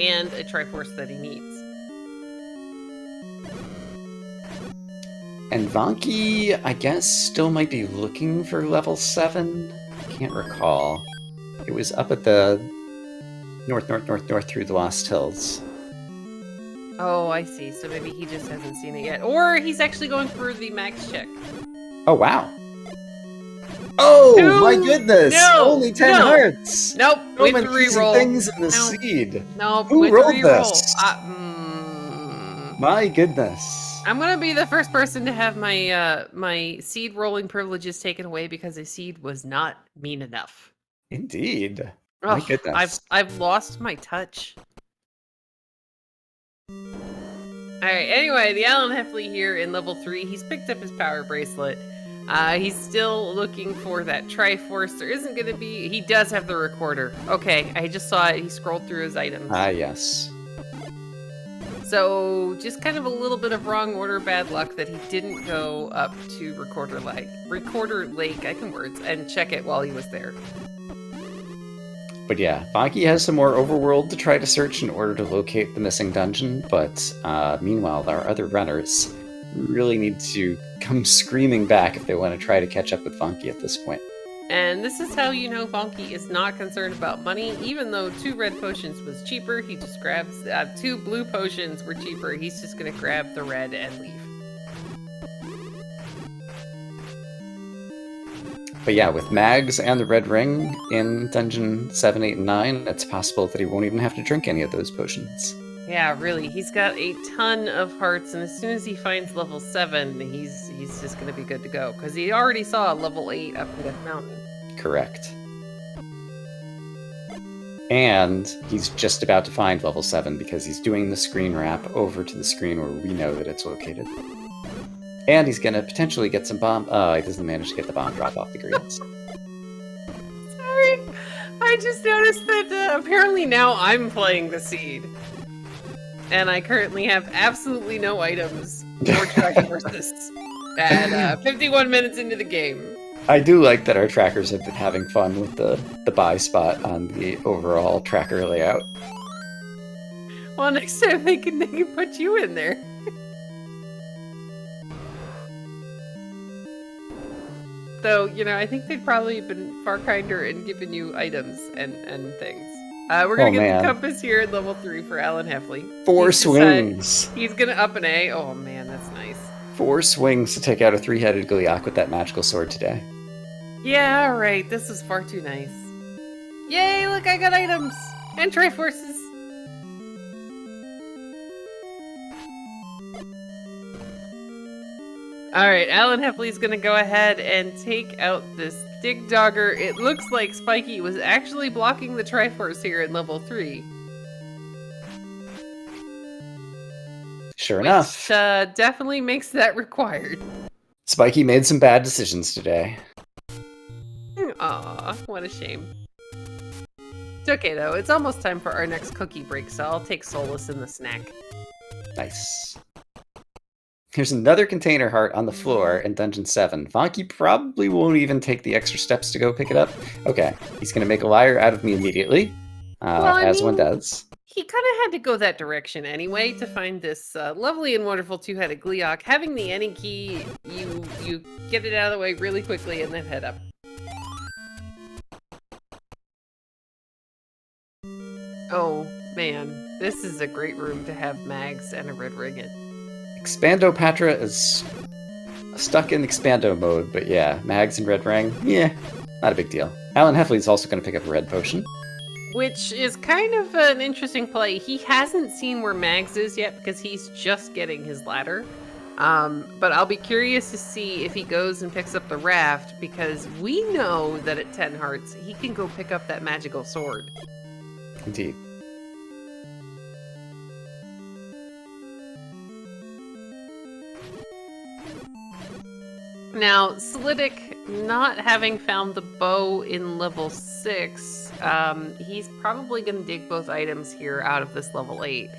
and a Triforce that he needs. And Vanki, I guess, still might be looking for level 7. I can't recall. It was up at the north through the Lost Hills. Oh, I see. So maybe he just hasn't seen it yet. Or he's actually going for the max check. Oh, wow. Oh, my goodness! No, Only 10 hearts! Nope, So with many the easy reroll. things in the seed. Nope, Who with rolled the reroll. this? Mm. My goodness. I'm gonna be the first person to have my my seed rolling privileges taken away because a seed was not mean enough. Indeed. My Ugh, goodness. I've lost my touch. Alright, anyway, the Alan Heffley here in level 3, he's picked up his power bracelet. He's still looking for that Triforce. There isn't gonna be... He does have the recorder. Okay, I just saw it. He scrolled through his items. Ah, yes. So, just kind of a little bit of wrong order bad luck that he didn't go up to Recorder Lake, I can words, and check it while he was there. But yeah, Vanki has some more overworld to try to search in order to locate the missing dungeon, but meanwhile, our other runners really need to come screaming back if they want to try to catch up with Vanki at this point. And this is how you know Vanki is not concerned about money. Even though 2 red potions was cheaper, he just grabs... 2 blue potions were cheaper, he's just gonna grab the red and leave. But yeah, with Mags and the Red Ring in Dungeon 7, 8, and 9, it's possible that he won't even have to drink any of those potions. Yeah, really, he's got a ton of hearts, and as soon as he finds level 7, he's just gonna be good to go, because he already saw level 8 up in Death Mountain. Correct. And he's just about to find level 7 because he's doing the screen wrap over to the screen where we know that it's located. And he's gonna potentially get some bomb... Oh, he doesn't manage to get the bomb drop off the greens. Sorry, I just noticed that apparently now I'm playing the seed. And I currently have absolutely no items or Triforces at 51 minutes into the game. I do like that our trackers have been having fun with the buy spot on the overall tracker layout. Well, next time they can put you in there. Though, you know, I think they'd probably have been far kinder and given you items and things. We're gonna get the compass here at level 3 for Alan Heffley. 4 swings! He's gonna up an A. Oh man, that's nice. 4 swings to take out a 3-headed Gleeok with that magical sword today. Yeah, alright, this is far too nice. Yay, look, I got items! And Triforces! Alright, Alan Heffley's gonna go ahead and take out this Dig Dogger. It looks like Spiky was actually blocking the Triforce here in level 3. Sure enough. Definitely makes that required. Spiky made some bad decisions today. Aw, what a shame. It's okay though, it's almost time for our next cookie break, so I'll take solace in the snack. Nice. There's another container heart on the floor in Dungeon 7. Vanki probably won't even take the extra steps to go pick it up. Okay, he's going to make a liar out of me immediately, as one does. He kind of had to go that direction anyway to find this lovely and wonderful 2-headed Gleeok. Having the any key, you get it out of the way really quickly and then head up. Oh man, this is a great room to have Mags and a red ring in. Expando Patra is stuck in Expando mode, but yeah, Mags and Red Ring, yeah, not a big deal. Alan Heffley's also going to pick up a red potion. Which is kind of an interesting play. He hasn't seen where Mags is yet because he's just getting his ladder. But I'll be curious to see if he goes and picks up the raft, because we know that at 10 hearts, he can go pick up that magical sword. Indeed. Now, Slidic, not having found the bow in level 6, he's probably going to dig both items here out of this level 8.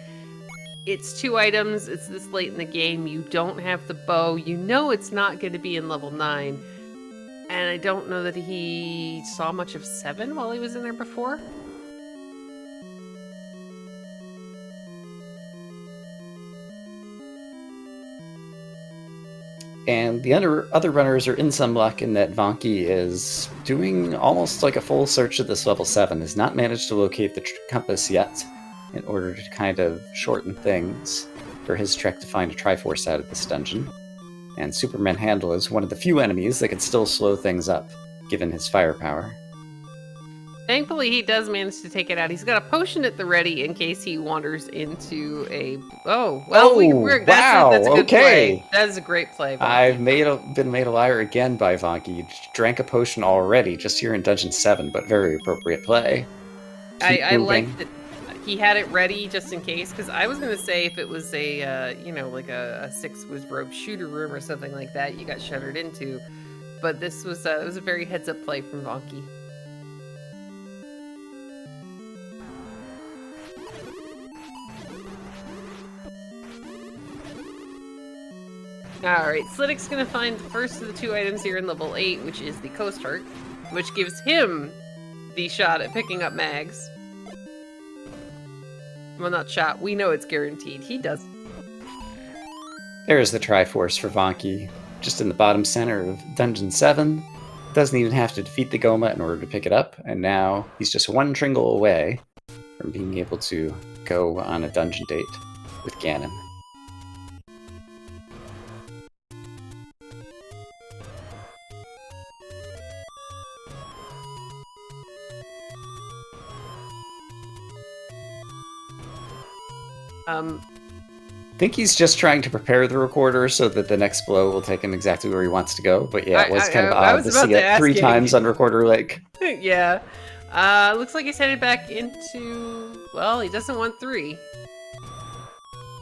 It's 2 items, it's this late in the game, you don't have the bow, you know it's not going to be in level 9, and I don't know that he saw much of 7 while he was in there before. And the other runners are in some luck in that Vanki is doing almost like a full search of this level 7, has not managed to locate the compass yet, in order to kind of shorten things for his trek to find a Triforce out of this dungeon. And Superman Handle is one of the few enemies that can still slow things up, given his firepower. Thankfully, he does manage to take it out. He's got a potion at the ready in case he wanders into a... Oh, well, that's a good play. That is a great play, Vanki. I've been made a liar again by Vanki. You drank a potion already, just here in Dungeon 7, but very appropriate play. I liked that he had it ready just in case, because I was going to say if it was a, like a 6-rope shooter room or something like that you got shuttered into, but this was, it was a very heads-up play from Vanki. Alright, Slidic's gonna find the first of the 2 items here in level 8, which is the Coast Heart, which gives him the shot at picking up Mags. Well, not shot, we know it's guaranteed. He does. There's the Triforce for Vanki, just in the bottom center of Dungeon 7. Doesn't even have to defeat the Goma in order to pick it up, and now he's just 1 Tringle away from being able to go on a dungeon date with Ganon. I think he's just trying to prepare the recorder so that the next blow will take him exactly where he wants to go. But yeah, it was kind of odd to see it 3 times on Recorder Lake. Yeah. Looks like he's headed back into... Well, he doesn't want 3.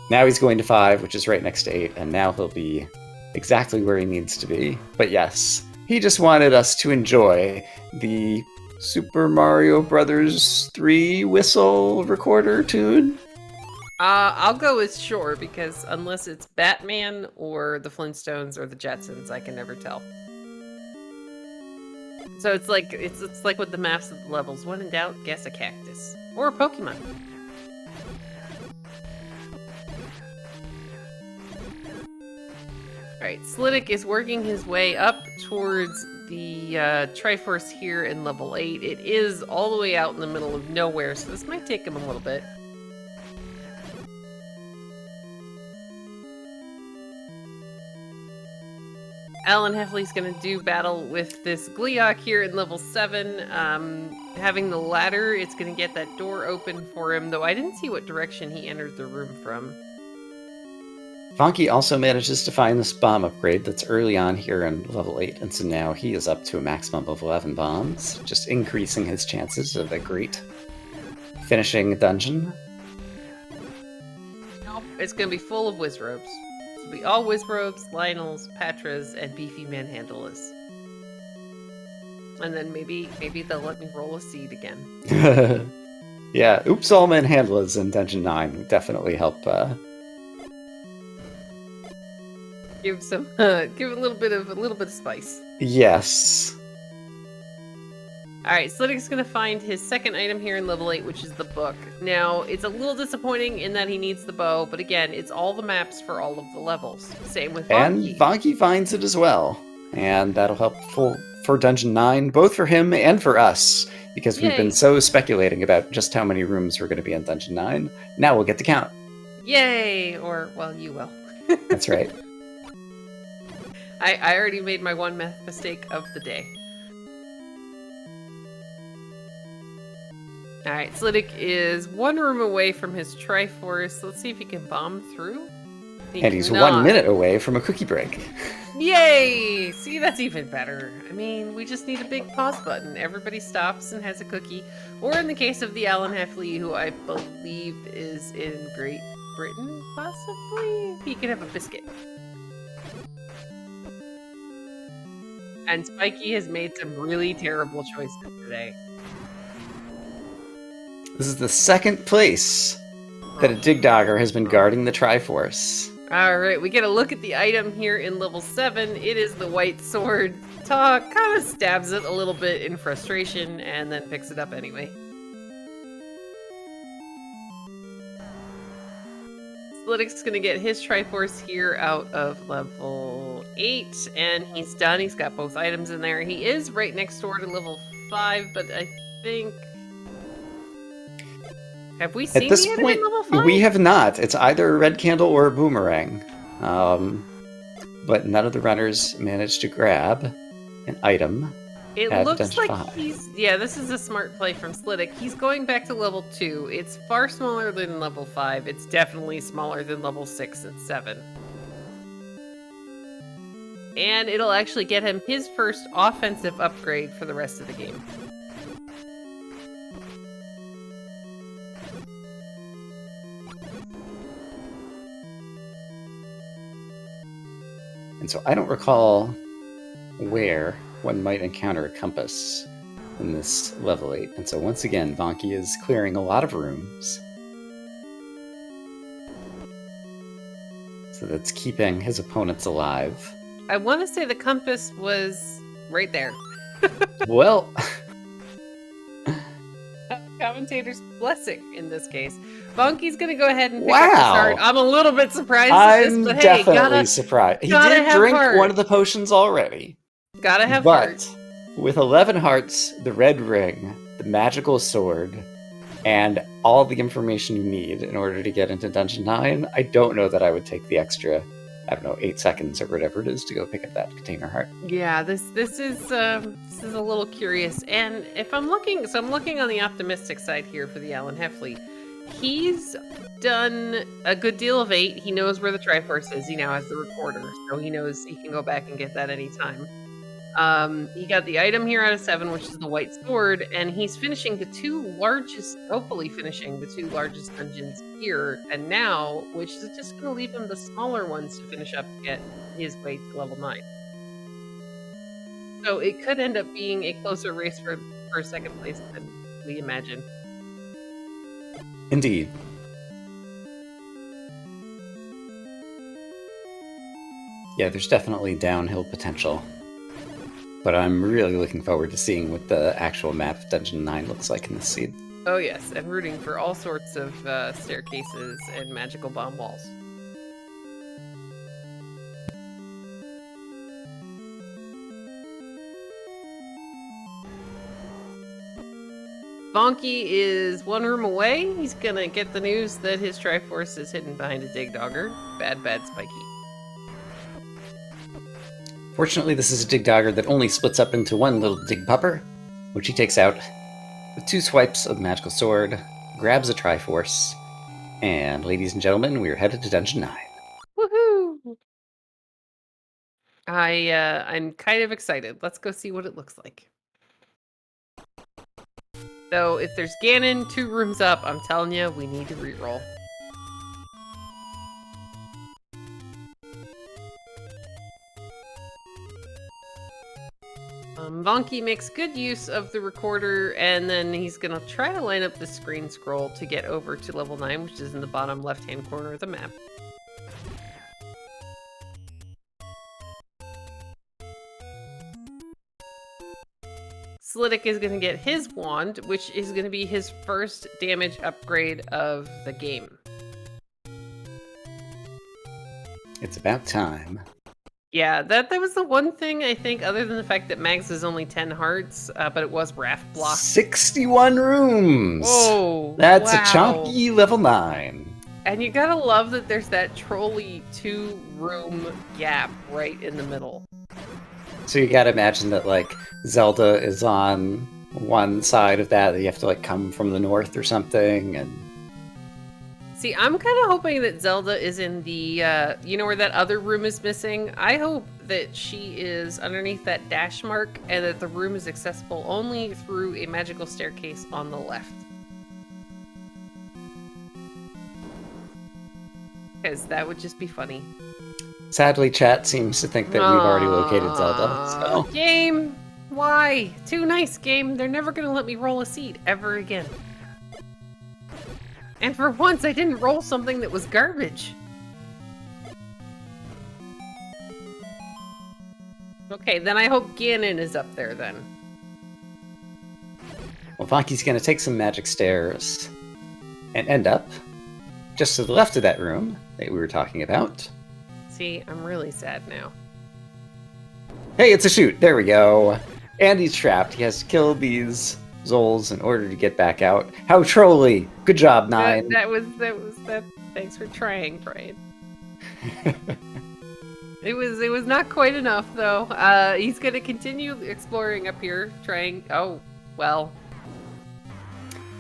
Now he's going to 5, which is right next to 8, and now he'll be exactly where he needs to be. But yes, he just wanted us to enjoy the Super Mario Brothers 3 whistle recorder tune. I'll go with sure, because unless it's Batman or the Flintstones or the Jetsons, I can never tell. So it's like with the maps of the levels. When in doubt, guess a cactus or a Pokemon. Alright, Slidic is working his way up towards the Triforce here in level 8. It is all the way out in the middle of nowhere, so this might take him a little bit. Alan Heffley's going to do battle with this Gleeok here in level 7. Having the ladder, it's going to get that door open for him, though I didn't see what direction he entered the room from. Vanki also manages to find this bomb upgrade that's early on here in level 8, and so now he is up to a maximum of 11 bombs, just increasing his chances of a great finishing dungeon. Nope, it's going to be full of Wizrobes. It'll be all Wizrobes, Lionels, Patras, and Beefy Manhandlas. And then maybe they'll let me roll a seed again. Yeah, oops, all Manhandlas in Dungeon 9 would definitely help. Give a little bit of spice. Yes. Alright, Slidic's gonna find his second item here in level 8, which is the book. Now, it's a little disappointing in that he needs the bow, but again, it's all the maps for all of the levels. Same with Vanki. And Vanki finds it as well. And that'll help for Dungeon 9, both for him and for us, because we've been so speculating about just how many rooms we're going to be in Dungeon 9. Now we'll get to count. Yay! Or, well, you will. That's right. I already made my one math mistake of the day. Alright, Slidic is one room away from his Triforce. Let's see if he can bomb through. And he's 1 minute away from a cookie break. Yay! See, that's even better. I mean, we just need a big pause button. Everybody stops and has a cookie. Or in the case of the Alan Heffley, who I believe is in Great Britain, possibly? He can have a biscuit. And Spiky has made some really terrible choices today. This is the second place that a Dig Dogger has been guarding the Triforce. Alright, we get a look at the item here in level 7. It is the white sword. Ta kind of stabs it a little bit in frustration and then picks it up anyway. Slidic's gonna get his Triforce here out of level 8, and he's done. He's got both items in there. He is right next door to level 5, but I think... Have we seen At this the point, in level 5? we have not. It's either a red candle or a boomerang. But none of the runners managed to grab an item. It at looks Dungeon like 5. he's... Yeah, this is a smart play from Slidic. He's going back to level 2. It's far smaller than level 5. It's definitely smaller than level 6 and 7. And it'll actually get him his first offensive upgrade for the rest of the game. And so I don't recall where one might encounter a compass in this level 8. And so once again, Bonky is clearing a lot of rooms. So that's keeping his opponents alive. I want to say the compass was right there. Well... Commentator's blessing in this case. Bonky's gonna go ahead and pick Wow. up the start. I'm a little bit surprised at this, I'm but hey, definitely surprised. He gotta did have drink heart. one of the potions already. gotta have But heart. with 11 hearts, the red ring, the magical sword, and all the information you need in order to get into Dungeon 9, I don't know that I would take the extra, 8 seconds or whatever it is to go pick up that container heart. Yeah, this is a little curious. And if I'm looking, so I'm looking on the optimistic side here for the Alan Heffley. He's done a good deal of 8. He knows where the Triforce is. He now has the recorder, so he knows he can go back and get that anytime. He got the item here out of 7, which is the white sword, and he's finishing the 2 largest, hopefully finishing the 2 largest dungeons here and now, which is just going to leave him the smaller ones to finish up to get his way to level 9. So it could end up being a closer race for second place than we imagine. Indeed. Yeah, there's definitely downhill potential. But I'm really looking forward to seeing what the actual map of Dungeon 9 looks like in this seed. Oh yes, and rooting for all sorts of staircases and magical bomb walls. Bonky is 1 room away. He's gonna get the news that his Triforce is hidden behind a Dig Dogger. Bad Spiky. Fortunately, this is a Dig Dogger that only splits up into one little Dig Pupper, which he takes out with 2 swipes of the magical sword, grabs a Triforce, and ladies and gentlemen, we are headed to Dungeon 9. Woohoo! I'm kind of excited. Let's go see what it looks like. So if there's Ganon 2 rooms up, I'm telling you, we need to reroll. Bonky makes good use of the recorder, and then he's gonna try to line up the screen scroll to get over to level 9, which is in the bottom left-hand corner of the map. Slidic is going to get his wand, which is going to be his first damage upgrade of the game. It's about time. Yeah, that was the one thing I think, other than the fact that Mags is only 10 hearts, but it was Raft block. 61 rooms! Oh, That's wow. a chunky level 9. And you gotta love that there's that trolley 2-room gap right in the middle. So you gotta imagine that, like, Zelda is on one side of that you have to like come from the north or something, and See, I'm kind of hoping that Zelda is in the, you know where that other room is missing? I hope that she is underneath that dash mark and that the room is accessible only through a magical staircase on the left. Because that would just be funny. sadly chat seems to think that we've already located Zelda. So Game! Why? Too nice, game. They're never gonna let me roll a seed ever again. And for once, I didn't roll something that was garbage. Okay, then I hope Ganon is up there then. well, Bonky's gonna take some magic stairs and end up just to the left of that room that we were talking about. See, I'm really sad now. Hey, it's a shoot. There we go. And he's trapped. He has to kill these Zols in order to get back out. How trolly! Good job, Nine. That was. Thanks for trying, Brian. It was not quite enough though. He's gonna continue exploring up here, trying. Oh, well.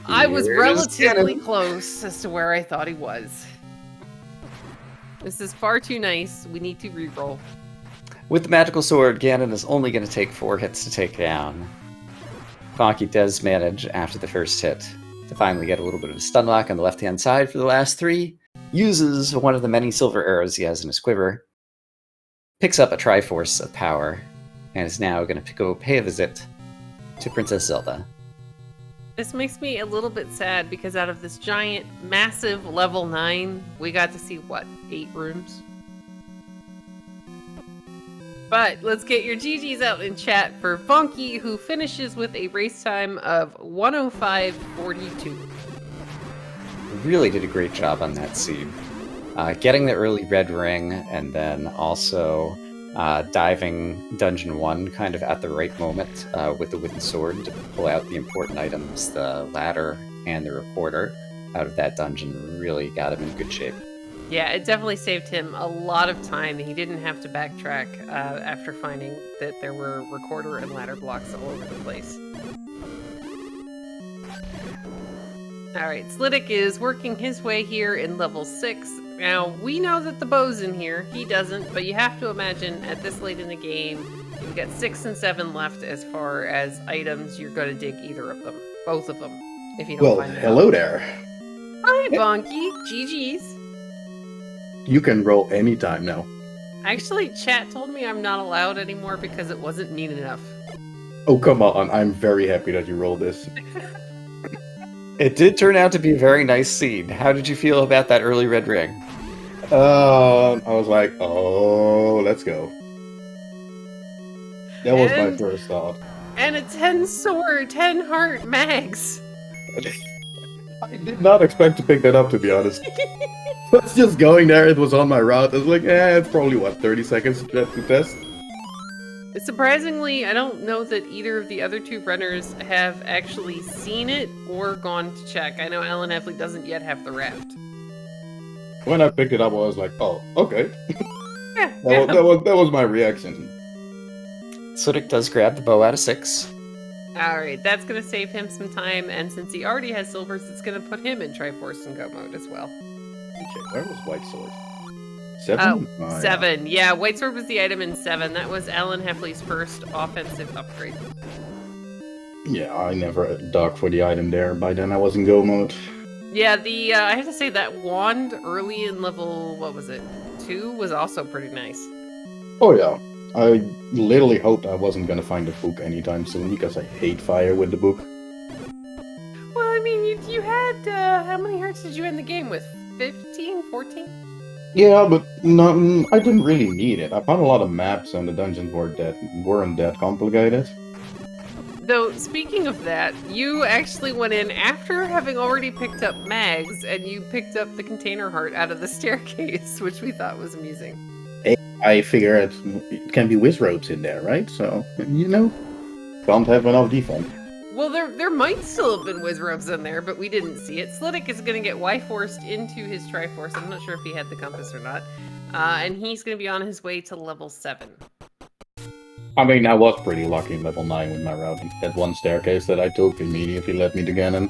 I was relatively close as to where I thought he was. This is far too nice. We need to reroll. With the magical sword, Ganon is only going to take 4 hits to take down. Bonky does manage, after the first hit, to finally get a little bit of a stun lock on the left-hand side for the last 3, uses one of the many silver arrows he has in his quiver, picks up a Triforce of power, and is now going to go pay a visit to Princess Zelda. This makes me a little bit sad because out of this giant, massive level 9, we got to see, what, 8 rooms? But let's get your GGs out in chat for Bonky, who finishes with a race time of 105.42. Really did a great job on that seed. Getting the early red ring, and then also diving Dungeon 1 kind of at the right moment with the wooden sword to pull out the important items, the ladder and the recorder, out of that dungeon really got him in good shape. Yeah, it definitely saved him a lot of time. He didn't have to backtrack after finding that there were recorder and ladder blocks all over the place. Alright, Slidic is working his way here in level 6. Now, we know that the bow's in here. He doesn't, but you have to imagine at this late in the game, you've got 6 and 7 left as far as items. You're going to dig either of them. Both of them, if you don't find them. Hello there. Hi, Bonky. GG's. You can roll anytime now. Actually, chat told me I'm not allowed anymore because it wasn't neat enough. Oh, come on. I'm very happy that you rolled this. It did turn out to be a very nice seed. How did you feel about that early red ring? I was like, oh, let's go. That was my first thought. And a 10 sword, 10 heart mags. I did not expect to pick that up, to be honest. I was just going there, it was on my route. I was like, it's probably, what, 30 seconds to test? Surprisingly, I don't know that either of the other 2 runners have actually seen it or gone to check. I know Alan Heffley doesn't yet have the raft. When I picked it up, I was like, oh, okay. Yeah, That was my reaction. Slidic does grab the bow out of 6. Alright, that's going to save him some time, and since he already has silvers, it's going to put him in Triforce and Go mode as well. Okay, where was White Sword? 7? Oh, 7. Yeah, White Sword was the item in 7. That was Alan Heffley's first offensive upgrade. Yeah, I never dug for the item there. By then I was in Go mode. Yeah, I have to say that wand early in level, what was it, 2 was also pretty nice. Oh yeah. I literally hoped I wasn't gonna find the book anytime soon, because I hate fire with the book. Well, I mean, you had, how many hearts did you end the game with? 15? 14? Yeah, but no, I didn't really need it. I found a lot of maps and the dungeons weren't that complicated. Though, speaking of that, you actually went in after having already picked up mags, and you picked up the container heart out of the staircase, which we thought was amusing. I figure it can be whiz ropes in there, right? So, you know, can't have enough defense. Well, there might still have been whiz ropes in there, but we didn't see it. Slidic is going to get Y-forced into his Triforce. I'm not sure if he had the compass or not. And he's going to be on his way to level 7. I mean, I was pretty lucky in level 9 with my route. That one staircase that I took immediately led me to Ganon.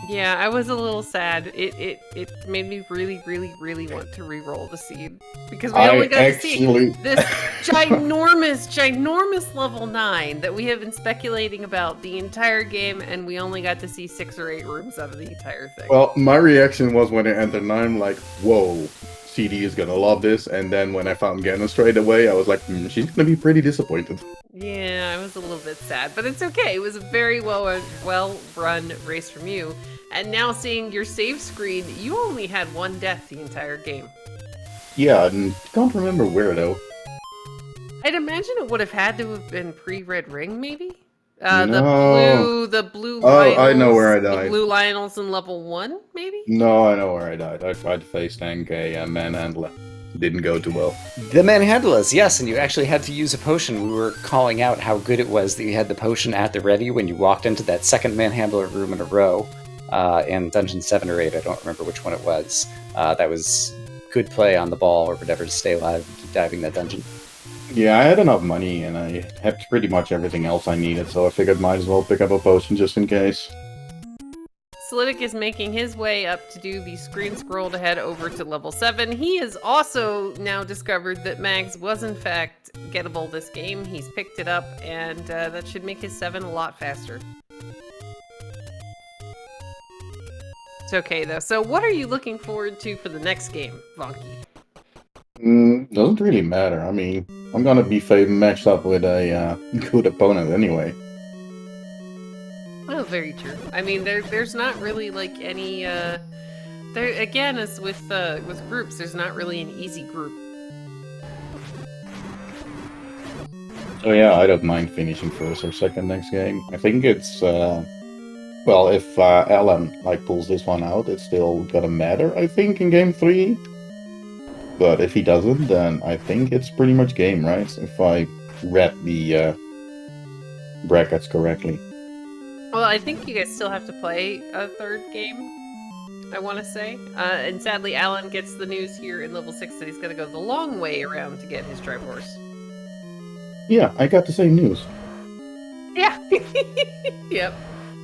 Yeah, I was a little sad. It made me really, really, really want to re-roll the seed. Because we only got to see this ginormous level 9 that we have been speculating about the entire game, and we only got to see 6 or 8 rooms out of the entire thing. Well, my reaction was when I entered 9, I'm like, whoa, CD is gonna love this. And then when I found Ganon straight away, I was like, she's gonna be pretty disappointed. Yeah, I was a little bit sad, but it's okay. It was a very well-run race from you. And now seeing your save screen, you only had 1 death the entire game. Yeah, I can't remember where though. I'd imagine it would have had to have been pre-Red Ring, maybe? No. The blue Oh, Lionels, I know where I died. The blue Lionels in level 1, maybe? No, I know where I died. I tried to face tank a manhandler. Didn't go too well. The manhandlers, yes, and you actually had to use a potion. We were calling out how good it was that you had the potion at the ready when you walked into that second manhandler room in a row. In Dungeon 7 or 8, I don't remember which one it was. That was good play on the ball or whatever to stay alive and keep diving that dungeon. Yeah, I had enough money and I had pretty much everything else I needed, so I figured might as well pick up a potion just in case. Slidic is making his way up to do the screen scroll to head over to level 7. He has also now discovered that Mags was in fact gettable this game. He's picked it up, and that should make his 7 a lot faster. It's okay though. So what are you looking forward to for the next game, Vonky? Doesn't really matter. I mean, I'm gonna be matched up with a good opponent anyway. Well, very true. I mean, there's not really like any. There again, as with groups, there's not really an easy group. So yeah, I don't mind finishing first or second next game. I think it's well, if Alan pulls this one out, it's still gonna matter. I think in game 3. But if he doesn't, then I think it's pretty much game, right? If I read the brackets correctly. Well, I think you guys still have to play a 3rd game, I want to say. And sadly, Alan gets the news here in level 6 that he's going to go the long way around to get his Triforce. Yeah, I got the same news. Yeah. Yep.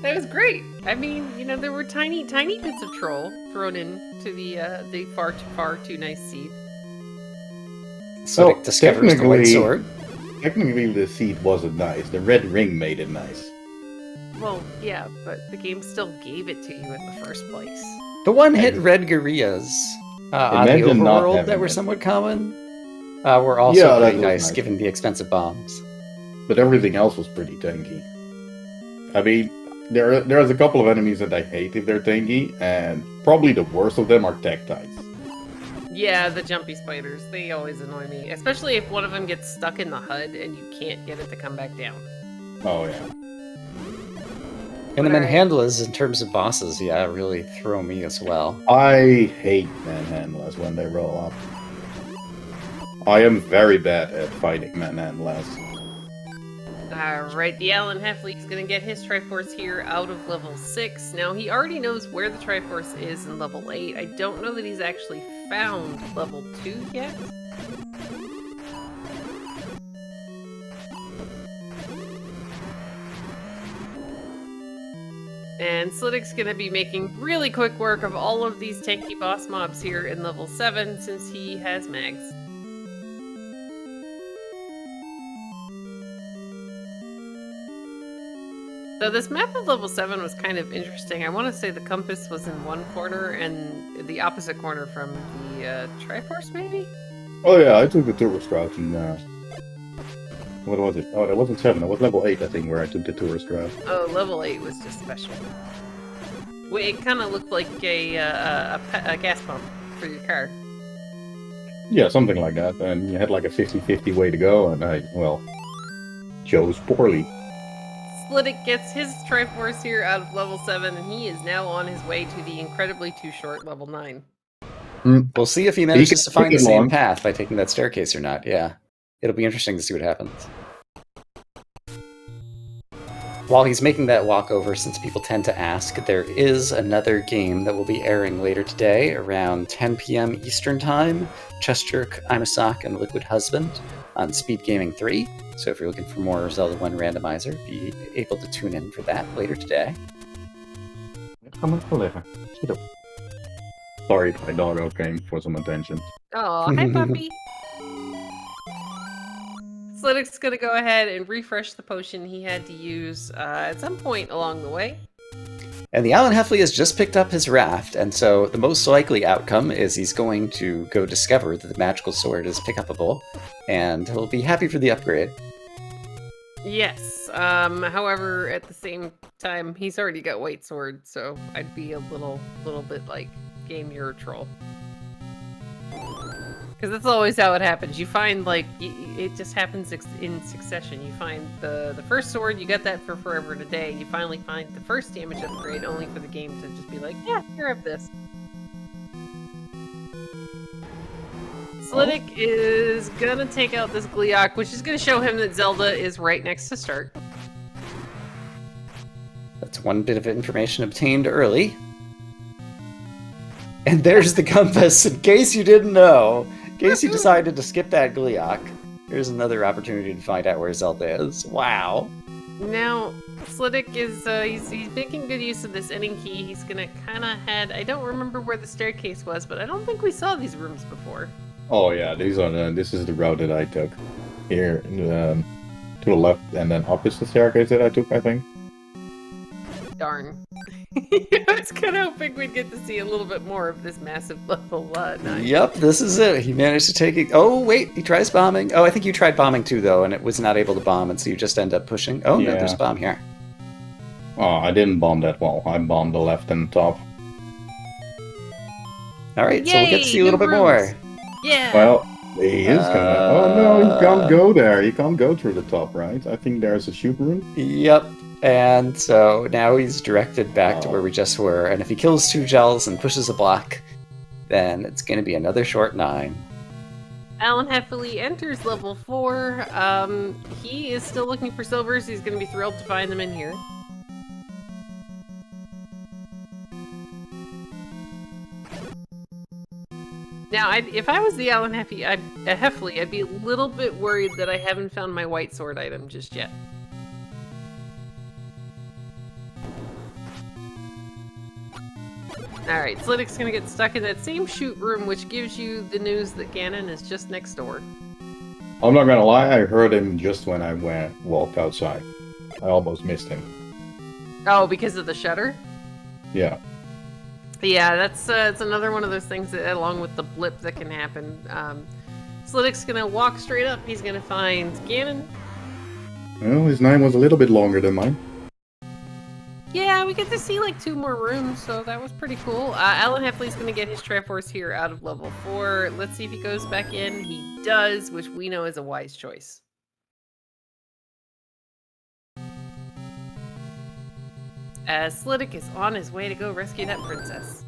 That was great. I mean, you know, there were tiny bits of troll thrown into the far too nice seed. So it discovers the white sword. Technically, the seed wasn't nice. The red ring made it nice. Well, yeah, but the game still gave it to you in the first place. The one-hit red Garias on the overworld that were somewhat common were also pretty nice, given the expensive bombs. But everything else was pretty tanky. I mean, there's a couple of enemies that I hate if they're tanky, and probably the worst of them are Tektites. Yeah, the jumpy spiders. They always annoy me. Especially if one of them gets stuck in the HUD and you can't get it to come back down. Oh, yeah. And the manhandlers, in terms of bosses, yeah, really throw me as well. I hate manhandlers when they roll up. I am very bad at fighting manhandlers. Alright, the Alan Heffley is going to get his Triforce here out of level 6. Now, he already knows where the Triforce is in level 8. I don't know that he's actually found level 2 yet. And Slidic's going to be making really quick work of all of these tanky boss mobs here in level 7 since he has Mags. So this map of level 7 was kind of interesting. I want to say the compass was in one corner and the opposite corner from the Triforce, maybe? Oh yeah, I took the tourist route and what was it? Oh, that wasn't 7, it was level 8, I think, where I took the tourist route. Oh, level 8 was just special. Wait, it kind of looked like a gas pump for your car. Yeah, something like that, and you had like a 50-50 way to go, and I, well, chose poorly. Slidic gets his Triforce here out of level 7, and he is now on his way to the incredibly too short level 9. We'll see if he manages to find the same path by taking that staircase or not, yeah. It'll be interesting to see what happens. While he's making that walk over, since people tend to ask, there is another game that will be airing later today around 10 p.m. Eastern Time. Chess Jerk, I'm a Sock, and Liquid Husband on SpeedGaming 3. So if you're looking for more Zelda 1 Randomizer, be able to tune in for that later today. Sorry, my doggo came for some attention. Oh, hi, puppy. Sliddick's gonna go ahead and refresh the potion he had to use at some point along the way. And the Alan Heffley has just picked up his raft, and so the most likely outcome is he's going to go discover that the magical sword is pick-upable, and he'll be happy for the upgrade. Yes. However, at the same time, he's already got white sword, so I'd be a little bit like game your troll. Because that's always how it happens. You find, like, it just happens in succession. You find the first sword, you got that for forever and a day. You finally find the first damage upgrade, only for the game to just be like, yeah, here, have this. Sliddick is gonna take out this Gleeok, which is gonna show him that Zelda is right next to start. That's one bit of information obtained early. And there's the compass, in case you didn't know. In case you decided to skip that Gleeok, here's another opportunity to find out where Zelda is. Wow. Now, Sliddick is, he's making good use of this ending key. He's gonna kinda head, I don't remember where the staircase was, but I don't think we saw these rooms before. Oh yeah, this is the route that I took. Here, to the left, and then up is the staircase that I took, I think. Darn. I was kind of hoping we'd get to see a little bit more of this massive level 9. Yep, this is it. He managed to take it. Oh, wait, he tries bombing. Oh, I think you tried bombing too, though, and it was not able to bomb, and so you just end up pushing. Oh, yeah. No, there's a bomb here. Oh, I didn't bomb that wall. I bombed the left and the top. All right, so we'll get to Yay, see a little bit more. Yeah! Well, he is gonna... Oh no, he can't go there. He can't go through the top, right? I think there's a shoot room. Yep. And so now he's directed back to where we just were, and if he kills 2 gels and pushes a block, then it's going to be another short 9. Alan Heffley enters level 4. He is still looking for silvers. He's going to be thrilled to find them in here. Now, if I was the Alan Heffley, I'd be a little bit worried that I haven't found my white sword item just yet. Alright, Sliddick's gonna get stuck in that same shoot room, which gives you the news that Ganon is just next door. I'm not gonna lie, I heard him just when I walked outside. I almost missed him. Oh, because of the shutter? Yeah. Yeah, that's it's another one of those things that, along with the blip that can happen. Sliddick's gonna walk straight up. He's gonna find Ganon. Well, his 9 was a little bit longer than mine. Yeah, we get to see like 2 more rooms, so that was pretty cool. Alan Heffley's gonna get his Triforce here out of level 4. Let's see if he goes back in. He does, which we know is a wise choice. As Sliddick is on his way to go rescue that princess.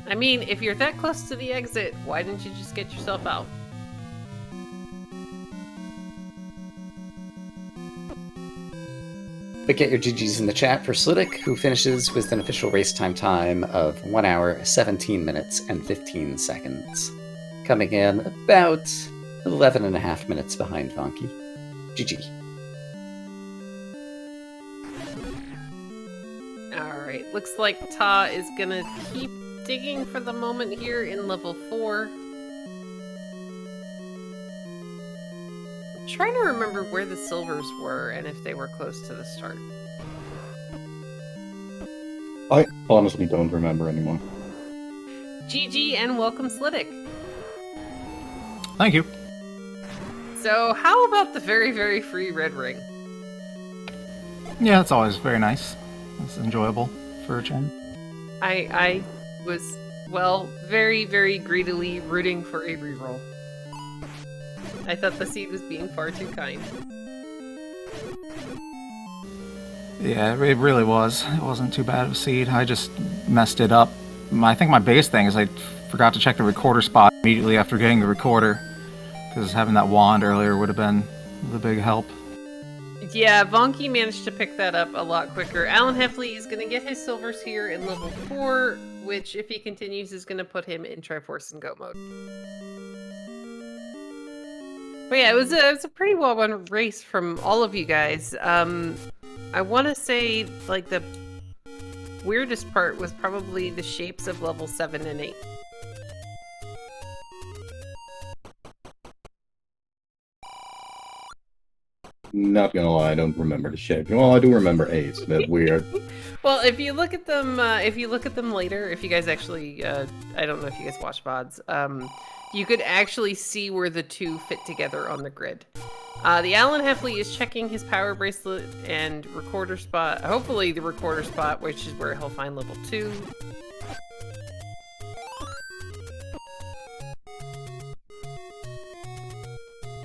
I mean, if you're that close to the exit, why didn't you just get yourself out? But get your GGs in the chat for Sliddick, who finishes with an official race time of 1 hour, 17 minutes, and 15 seconds. Coming in about 11.5 minutes behind Vonky. GG. Alright, looks like Ta is gonna keep digging for the moment here in level 4. I'm trying to remember where the silvers were and if they were close to the start. I honestly don't remember anymore. GG and welcome Sliddick. Thank you. So how about the very, very free red ring? Yeah, it's always very nice. It's enjoyable for a change. I was, well, very, very greedily rooting for a reroll. I thought the seed was being far too kind. Yeah, it really was. It wasn't too bad of a seed. I just messed it up. I think my biggest thing is I forgot to check the recorder spot immediately after getting the recorder, because having that wand earlier would have been the big help. Yeah, Vonky managed to pick that up a lot quicker. Alan Heffley is going to get his silvers here in level 4, which, if he continues, is going to put him in Triforce and Go mode. But yeah, it was a pretty well run race from all of you guys. I want to say like the weirdest part was probably the shapes of level 7 and 8. Not gonna lie, I don't remember the shape. Well, I do remember 8. That's weird. Well, if you look at them later, if you guys actually, I don't know if you guys watch VODs, you could actually see where the two fit together on the grid. The Alan Heffley is checking his power bracelet and recorder spot, hopefully the recorder spot, which is where he'll find level 2.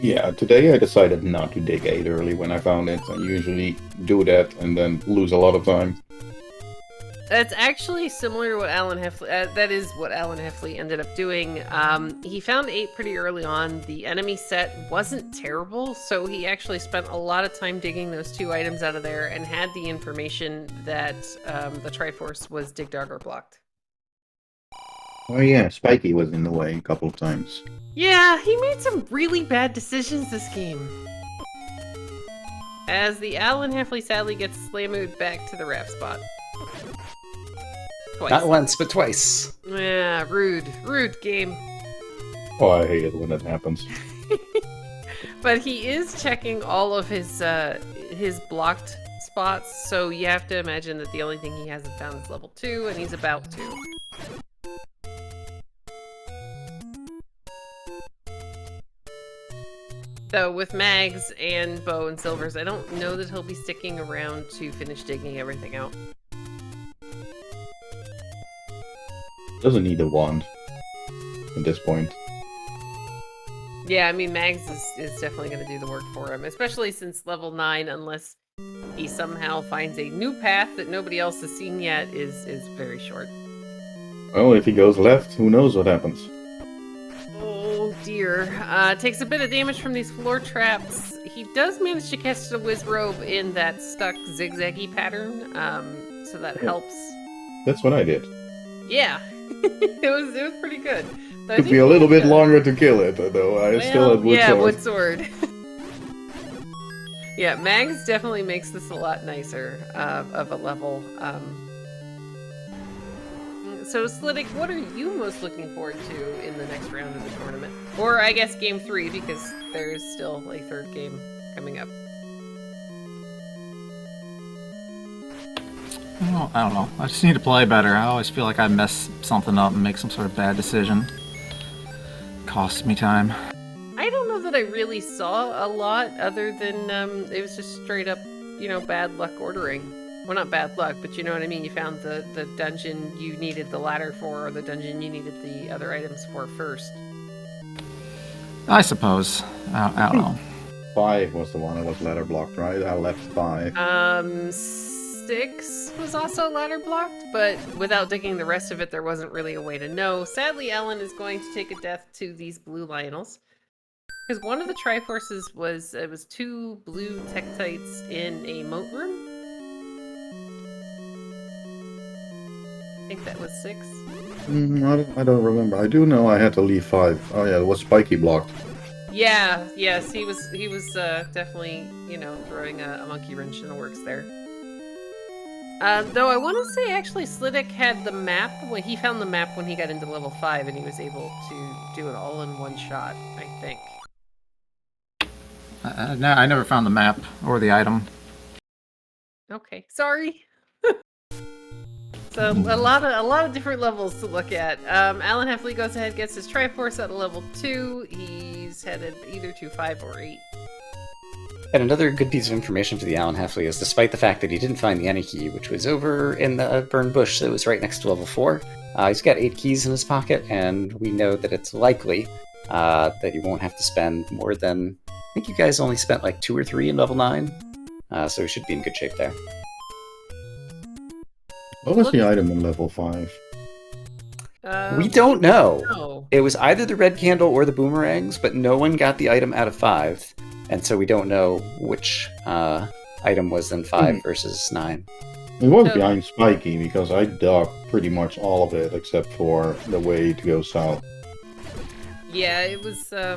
Yeah, today I decided not to dig 8 early when I found it. I usually do that and then lose a lot of time. That's actually similar to what Alan Heffley, that is what Alan Heffley ended up doing. He found 8 pretty early on. The enemy set wasn't terrible, so he actually spent a lot of time digging those 2 items out of there and had the information that the Triforce was dig dog or blocked. Oh yeah, Spiky was in the way a couple of times. Yeah, he made some really bad decisions this game. As the Alan Heffley sadly gets slammed back to the wrap spot. Twice. Not once, but twice. Yeah, rude game. Oh, I hate it when that happens. But he is checking all of his blocked spots, so you have to imagine that the only thing he hasn't found is level 2, and he's about to. So with Mags and Bow and Silvers, I don't know that he'll be sticking around to finish digging everything out. Doesn't need a wand at this point. Yeah, I mean, Mags is definitely going to do the work for him, especially since level 9, unless he somehow finds a new path that nobody else has seen yet, is very short. Well, if he goes left, who knows what happens. Oh dear. Takes a bit of damage from these floor traps. He does manage to catch the Wizrobe in that stuck zigzaggy pattern, so that helps. That's what I did. Yeah, it was pretty good. Took me a little bit longer to kill it, though. I still had wood sword. Wood sword. Yeah, Mags definitely makes this a lot nicer of a level. So, Slidic, what are you most looking forward to in the next round of the tournament? Or, I guess, Game 3, because there's still a 3rd game coming up. I don't know. I just need to play better. I always feel like I mess something up and make some sort of bad decision. Costs me time. I don't know that I really saw a lot other than it was just straight up, bad luck ordering. Well, not bad luck, but you know what I mean? You found the dungeon you needed the ladder for, or the dungeon you needed the other items for first. I suppose. I don't know. 5 was the one that was ladder blocked, right? I left 5. 6 was also ladder blocked, but without digging the rest of it, there wasn't really a way to know. Sadly, Ellen is going to take a death to these blue Lionels. Because one of the Triforces was 2 blue Tektites in a moat room. I think that was 6. I don't remember. I do know I had to leave 5. Oh yeah, it was Spiky blocked. Yeah, yes, he was definitely, throwing a monkey wrench in the works there. Though I want to say, actually, Slidic had the map. When he found the map when he got into level 5, and he was able to do it all in one shot, I think. No, I never found the map or the item. Okay, sorry. So a lot of different levels to look at. Alan Heffley goes ahead, gets his Triforce at level 2. He's headed either to 5 or 8. And another good piece of information for the Alan Heffley is, despite the fact that he didn't find the Any key, which was over in the burned bush that was right next to level 4, he's got 8 keys in his pocket, and we know that it's likely that he won't have to spend more than, I think you guys only spent like 2 or 3 in level 9, so he should be in good shape there. What was the item in level 5? We don't know. No. It was either the red candle or the boomerangs, but no one got the item out of 5. And so we don't know which item was in 5 versus 9. It was behind Spiky, because I dug pretty much all of it except for the way to go south. Yeah, it was, I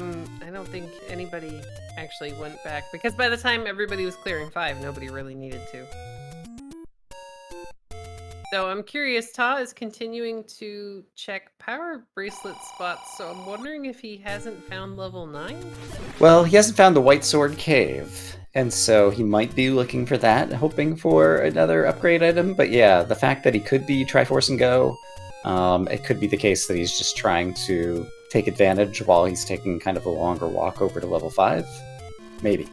don't think anybody actually went back, because by the time everybody was clearing 5, nobody really needed to. So I'm curious, Ta is continuing to check power bracelet spots, so I'm wondering if he hasn't found level 9? Well, he hasn't found the White Sword Cave, and so he might be looking for that, hoping for another upgrade item. But yeah, the fact that he could be Triforce and Go, it could be the case that he's just trying to take advantage while he's taking kind of a longer walk over to level 5. Maybe.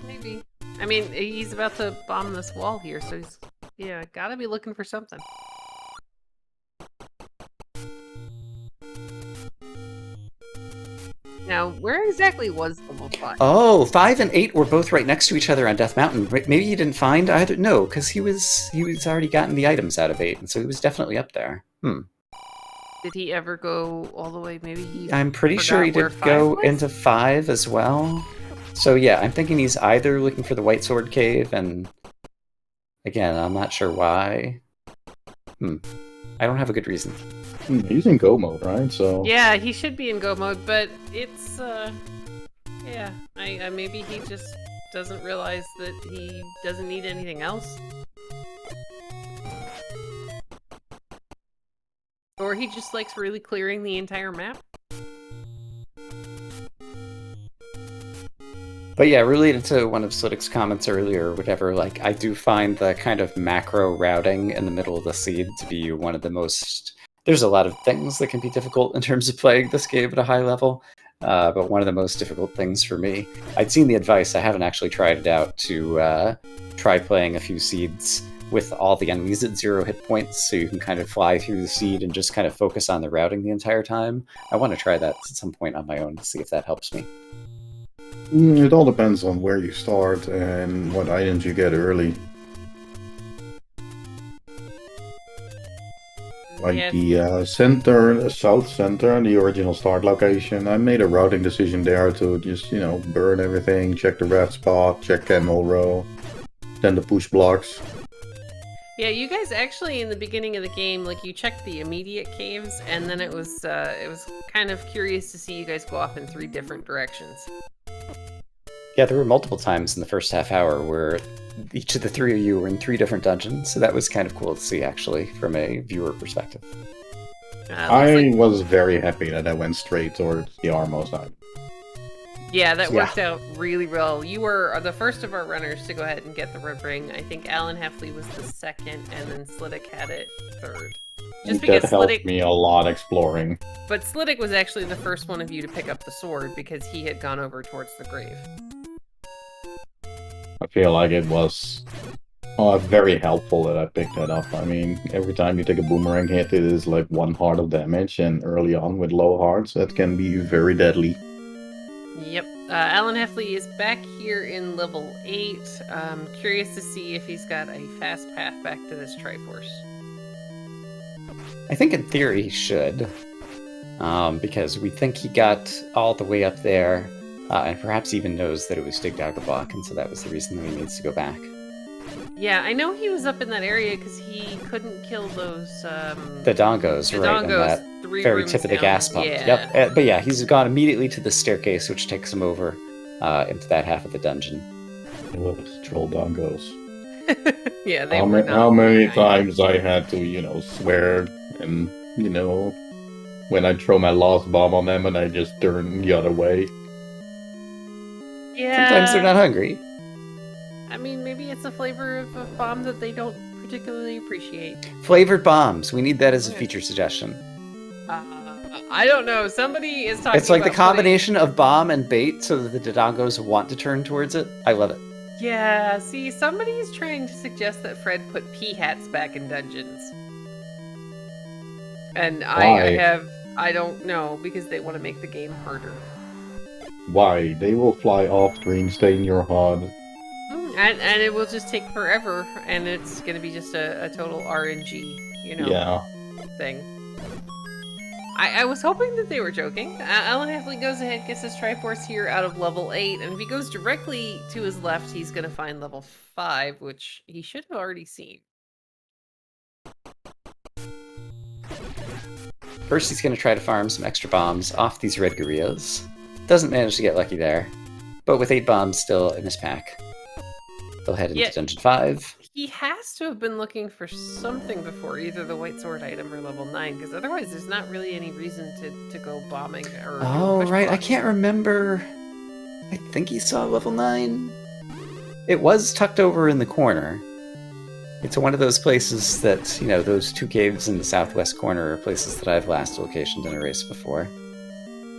Maybe. I mean, he's about to bomb this wall here, so he's, yeah, gotta be looking for something. Now, where exactly was level 5? Oh, 5 and 8 were both right next to each other on Death Mountain. Maybe he didn't find either. No, because he was already gotten the items out of 8, and so he was definitely up there. Did he ever go all the way? Maybe he I'm pretty sure he forgot where did 5 go was? into 5 as well. So yeah, I'm thinking he's either looking for the White Sword Cave, and again, I'm not sure why. I don't have a good reason. He's in Go mode, right? So Yeah, he should be in Go mode, but it's, yeah, I maybe he just doesn't realize that he doesn't need anything else. Or he just likes really clearing the entire map. But yeah, related to one of Sliddick's comments earlier or whatever, like, I do find the kind of macro routing in the middle of the seed to be one of the most... There's a lot of things that can be difficult in terms of playing this game at a high level, but one of the most difficult things for me... I'd seen the advice, I haven't actually tried it out, to try playing a few seeds with all the enemies at 0 hit points, so you can kind of fly through the seed and just kind of focus on the routing the entire time. I want to try that at some point on my own to see if that helps me. it all depends on where you start and what items you get early. Like Yes. the center, south center, the original start location, I made a routing decision there to just, burn everything, check the red spot, check Camel Row, then the push blocks. Yeah, you guys actually in the beginning of the game, like, you checked the immediate caves, and then it was kind of curious to see you guys go off in 3 different directions. Yeah, there were multiple times in the first half hour where each of the 3 of you were in 3 different dungeons, so that was kind of cool to see, actually, from a viewer perspective. I was very happy that I went straight towards the Armo side. Yeah, that Yeah. worked out really well. You were the first of our runners to go ahead and get the red ring. I think Alan Heffley was the second, and then Sliddick had it third. Just because That helped Sliddick, me a lot exploring. but Sliddick was actually the first one of you to pick up the sword because he had gone over towards the grave. I feel like it was very helpful that I picked that up. I mean, every time you take a boomerang hit, it is like 1 heart of damage, and early on with low hearts, that can be very deadly. Yep. Alan Heffley is back here in level 8. Curious to see if he's got a fast path back to this Triforce. I think in theory he should, because we think he got all the way up there, and perhaps even knows that it was Dig Dagobok, and so that was the reason that he needs to go back. Yeah, I know he was up in that area because he couldn't kill those, The Dongos, right, in that 3 very rooms tip of the down. gas pump. Yeah. Yep, but yeah, he's gone immediately to the staircase, which takes him over into that half of the dungeon. It was troll dongos. Yeah, they How, were how many nice. times I had to, swear, and, when I throw my last bomb on them and I just turn the other way. Yeah. Sometimes they're not hungry. I mean, maybe it's a flavor of a bomb that they don't particularly appreciate. Flavored bombs. We need that as a feature suggestion. I don't know. Somebody is talking It's like the about combination of bomb and bait so that the Dongos want to turn towards it. I love it. Yeah, see, somebody's trying to suggest that Fred put pea hats back in dungeons. And I don't know, because they want to make the game harder. Why? They will fly off screen, stay in your HUD. And it will just take forever, and it's going to be just a total RNG, thing. I was hoping that they were joking. Alan Heffley goes ahead, gets his Triforce here out of level 8, and if he goes directly to his left, he's going to find level 5, which he should have already seen. First, he's going to try to farm some extra bombs off these red gorillas. Doesn't manage to get lucky there, but with 8 bombs still in his pack, they'll head into Dungeon 5. He has to have been looking for something before, either the white sword item or level 9, because otherwise there's not really any reason to go bombing or Oh, push right. I blocks. can't remember. I think he saw level 9. It was tucked over in the corner. It's one of those places that, you know, those 2 caves in the southwest corner are places that I've last locationed in a race before.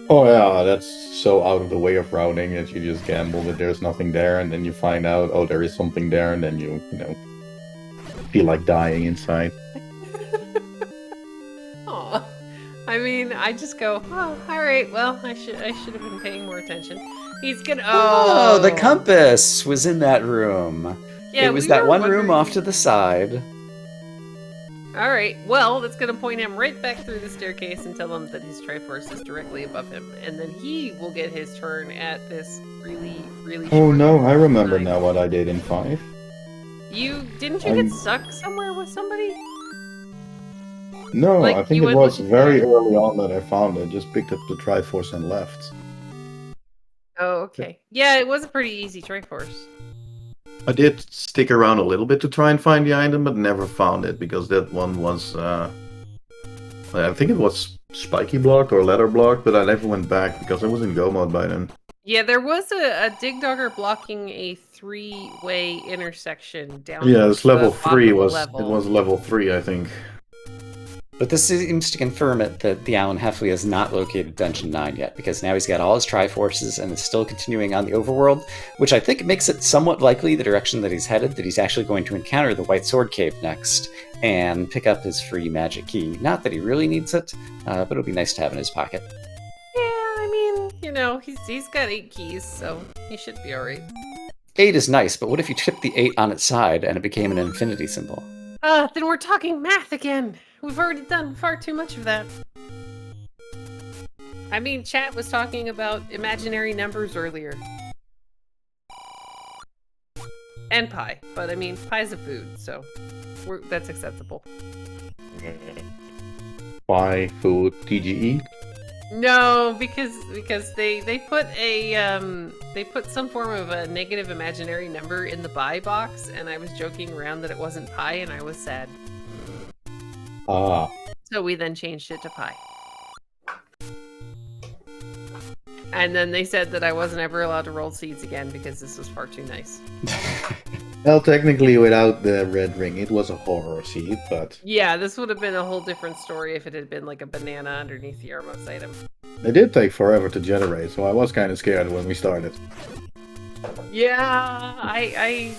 Oh yeah, that's so out of the way of routing that you just gamble that there's nothing there, and then you find out, oh, there is something there, and then you know, feel like dying inside. Aw. I mean, I just go, oh, all right, well, I should have been paying more attention. He's gonna. Oh, the compass was in that room. Yeah, it was we that were one room wondering- off to the side. All right, well, that's gonna point him right back through the staircase and tell him that his Triforce is directly above him, and then he will get his turn at this really, really. Oh short no, I remember time. now what I did in 5. Didn't you get stuck somewhere with somebody? No, Like, I think you it went was looking very for it? early on that I found it. Just picked up the Triforce and left. Oh, okay. Yeah, it was a pretty easy Triforce. I did stick around a little bit to try and find the item, but never found it because that one was, I think it was spiky block or leather block, but I never went back because I was in go mode by then. Yeah, there was a dig dogger blocking a 3-way intersection down. Yeah, towards it's level the bottom 3 of the was level. it was level 3, I think. But this seems to confirm it that the Alan Heffley has not located Dungeon 9 yet, because now he's got all his Triforces and is still continuing on the overworld, which I think makes it somewhat likely the direction that he's headed, that he's actually going to encounter the White Sword Cave next and pick up his free magic key. Not that he really needs it, but it'll be nice to have in his pocket. Yeah, I mean, you know, he's got 8 keys, so he should be alright. 8 is nice, but what if you tipped the 8 on its side and it became an infinity symbol? Then we're talking math again. We've already done far too much of that. I mean, chat was talking about imaginary numbers earlier. And pie, but I mean, pie's a food, so that's acceptable. Pie, food, TGE. No, because they put they put some form of a negative imaginary number in the buy box, and I was joking around that it wasn't pie, and I was sad. Ah. So we then changed it to pie. And then they said that I wasn't ever allowed to roll seeds again because this was far too nice. Well, technically, without the red ring, it was a horror seed, but Yeah, this would have been a whole different story if it had been like a banana underneath the Armos item. it did take forever to generate, so I was kind of scared when we started. Yeah, I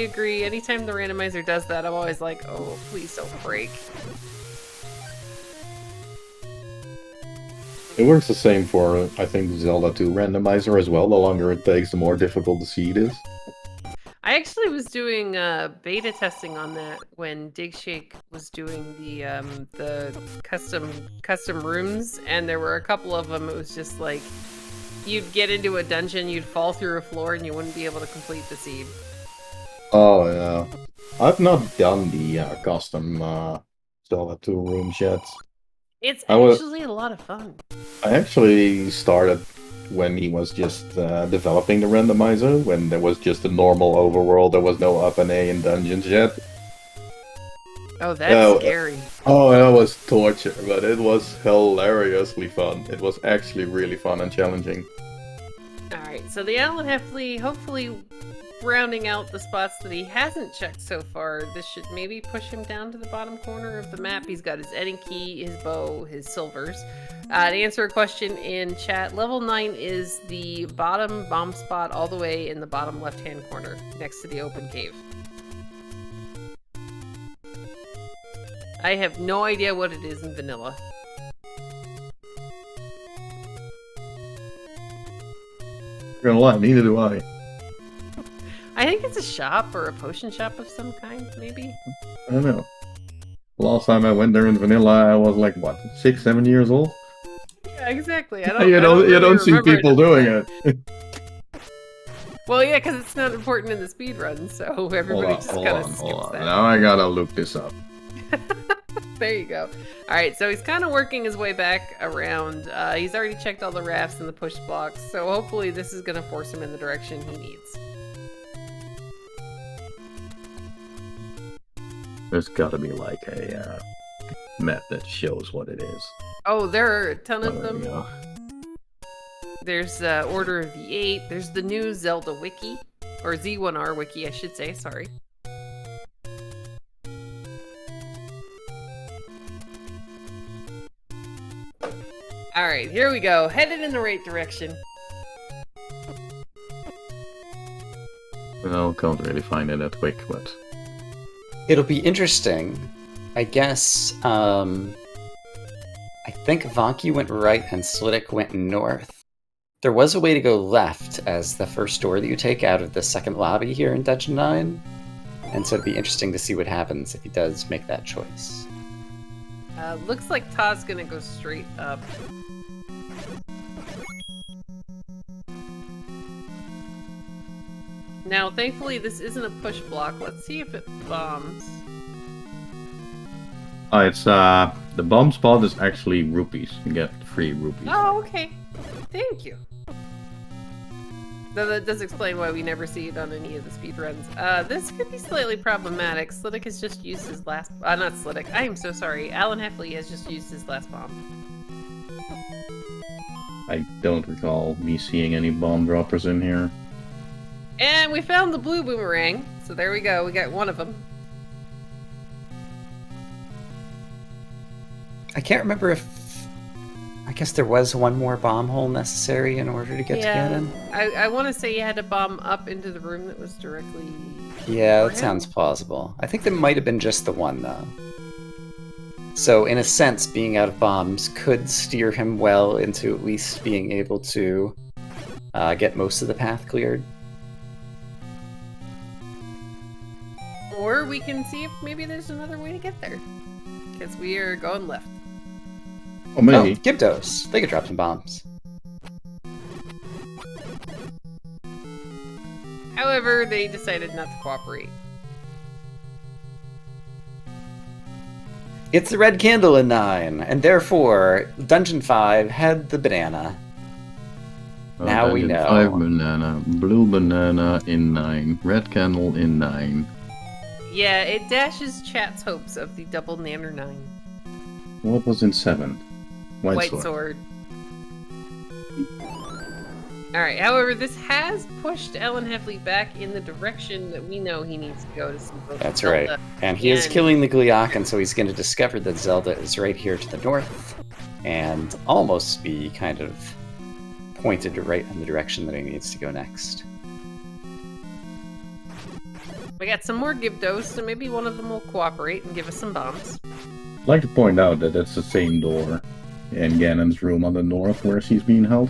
agree. Anytime the randomizer does that, I'm always like, oh, please don't break. It works the same for, I think, Zelda 2 randomizer as well. The longer it takes, the more difficult the seed is. I actually was doing beta testing on that when Digshake was doing the custom rooms, and there were a couple of them. It was just like you'd get into a dungeon, you'd fall through a floor, and you wouldn't be able to complete the seed. Oh, yeah. I've not done the custom Zelda 2 rooms yet. It's I was- actually a lot of fun. I actually started when he was just developing the randomizer, when there was just a normal overworld, there was no up and A in dungeons yet. Oh, that's Oh, scary. Oh, that was torture, but it was hilariously fun. It was actually really fun and challenging. Alright, so the Alan Heffley, hopefully rounding out the spots that he hasn't checked so far, this should maybe push him down to the bottom corner of the map. He's got his Edding key, his bow, his silvers. To answer a question in chat, level 9 is the bottom bomb spot all the way in the bottom left-hand corner, next to the open cave. I have no idea what it is in vanilla. I'm gonna lie, neither do I. I think it's a shop or a potion shop of some kind, maybe? I don't know. Last time I went there in vanilla, I was like, what, 6, 7 years old? Yeah, exactly. You I don't really see remember people at doing the it. Well, yeah, because it's not important in the speedrun, so everybody just kind of skips that. Now I gotta look this up. There you go. All right, so he's kind of working his way back around. He's already checked all the rafts and the push blocks, so hopefully this is going to force him in the direction he needs. There's gotta be like a map that shows what it is. Oh, there are a ton of There we them. go. There's Order of the Eight. There's the new Zelda wiki, or Z1R wiki, I should say. Sorry. All right, here we go. Headed in the right direction. Well, can't really find it that quick, but It'll be interesting. I guess, I think Vanki went right and Slitic went north. There was a way to go left as the first door that you take out of the second lobby here in Dungeon 9. And so it'd be interesting to see what happens if he does make that choice. Looks like Todd's gonna go straight up. Now, thankfully, this isn't a push block. Let's see if it bombs. it's the bomb spot is actually rupees. You get free rupees. Oh, okay. Thank you. Though that does explain why we never see it on any of the speedruns. This could be slightly problematic. Slitic has just used his last... not Slitic. I am so sorry. Alan Heffley has just used his last bomb. I don't recall me seeing any bomb droppers in here. And we found the blue boomerang. So there we go. We got one of them. I can't remember if... I guess there was one more bomb hole necessary in order to get to Ganon. I want to say you had to bomb up into the room that was directly... Yeah, for that him. sounds plausible. I think there might have been just the one, though. So, in a sense, being out of bombs could steer him well into at least being able to get most of the path cleared. Or we can see if maybe there's another way to get there. Because we are going left. Oh, maybe. Oh, Gibdos. They could drop some bombs. However, they decided not to cooperate. It's the red candle in 9, and therefore, Dungeon 5 had the banana. Now we Dungeon know. 5 banana, blue banana in 9, red candle in 9. Yeah, it dashes chat's hopes of the double nanner 9. What was in 7? White sword. Alright, however, this has pushed Ellen Heffley back in the direction that we know he needs to go to see both That's Zelda right. And he is and- killing the Gliok, and so he's going to discover that Zelda is right here to the north, and almost be kind of pointed right in the direction that he needs to go next. We got some more Gibdos, so maybe one of them will cooperate and give us some bombs. I'd like to point out that it's the same door in Ganon's room on the north where she's being held.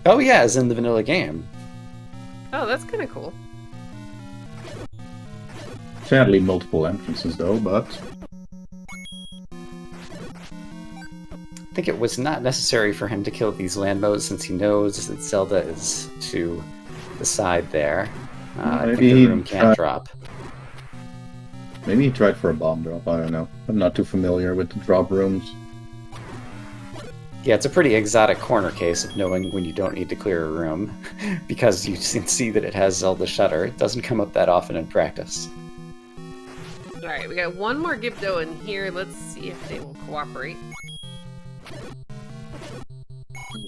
Oh yeah, as in the vanilla game. Oh, that's kind of cool. Sadly, multiple entrances though, but I think it was not necessary for him to kill these landmos since he knows that Zelda is to the side there. I think Maybe the he room can't tried- drop. maybe he tried for a bomb drop, I don't know. I'm not too familiar with the drop rooms. Yeah, it's a pretty exotic corner case of knowing when you don't need to clear a room, because you can see that it has Zelda Shutter. It doesn't come up that often in practice. Alright, we got one more Gibdo in here. Let's see if they will cooperate.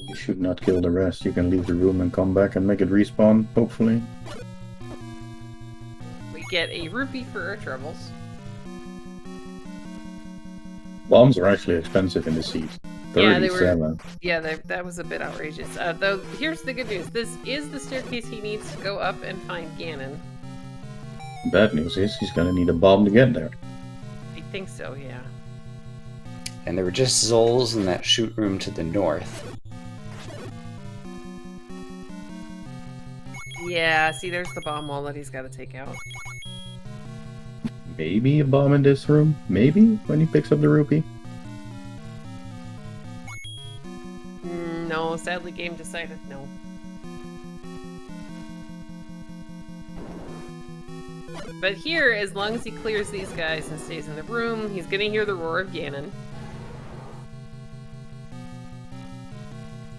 You should not kill the rest. You can leave the room and come back and make it respawn, hopefully. We get a rupee for our troubles. Bombs are actually expensive in the seat. Yeah, they were- 37. Yeah, that was a bit outrageous. Though, here's the good news. This is the staircase he needs to go up and find Ganon. Bad news is he's gonna need a bomb to get there. I think so, yeah. And there were just Zols in that shoot room to the north. Yeah, see, there's the bomb wall that he's got to take out. Maybe a bomb in this room? Maybe when he picks up the rupee? No, sadly, game decided no. But here, as long as he clears these guys and stays in the room, he's gonna hear the roar of Ganon.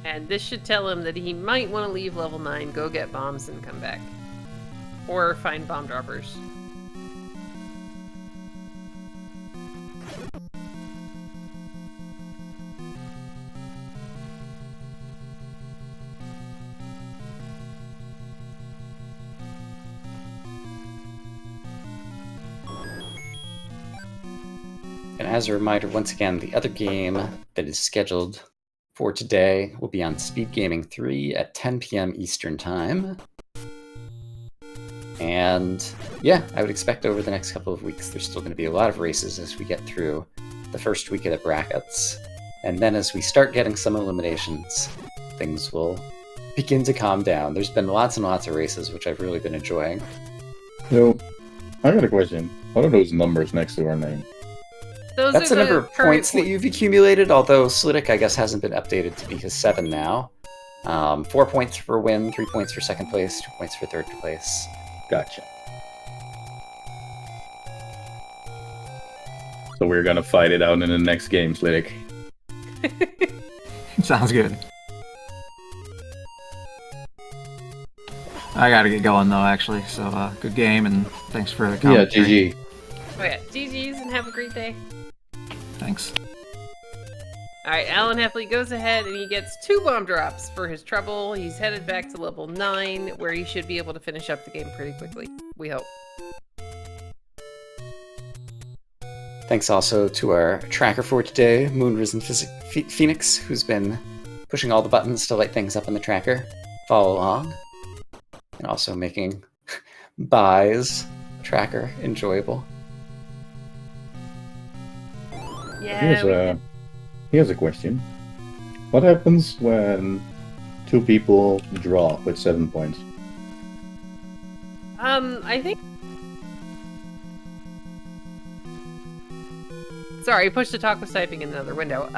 And this should tell him that he might want to leave level 9, go get bombs, and come back. Or find bomb droppers. And as a reminder, once again, the other game that is scheduled for today will be on SpeedGaming 3 at 10 p.m. Eastern Time. And yeah, I would expect over the next couple of weeks there's still going to be a lot of races as we get through the first week of the brackets. And then as we start getting some eliminations, things will begin to calm down. There's been lots and lots of races, which I've really been enjoying. So, I got a question. What are those numbers next to our name? Those That's are the number of current points that you've accumulated, although Slidic, I guess, hasn't been updated to be his 7 now. 4 points for win, 3 points for second place, 2 points for third place. Gotcha. So we're gonna fight it out in the next game, Slidic. Sounds good. I gotta get going though, actually. So good game, and thanks for the Yeah, commentary. GG. Oh yeah, GG's and have a great day. Thanks. Alright, Alan Heffley goes ahead and he gets 2 bomb drops for his trouble. He's headed back to level 9, where he should be able to finish up the game pretty quickly. We hope. Thanks also to our tracker for today, Moonrisen Phoenix, who's been pushing all the buttons to light things up on the tracker. Follow along. And also making buys tracker enjoyable. Yeah, Here's a question. What happens when 2 people draw with 7 points? I think... Sorry, push to talk was typing in another window.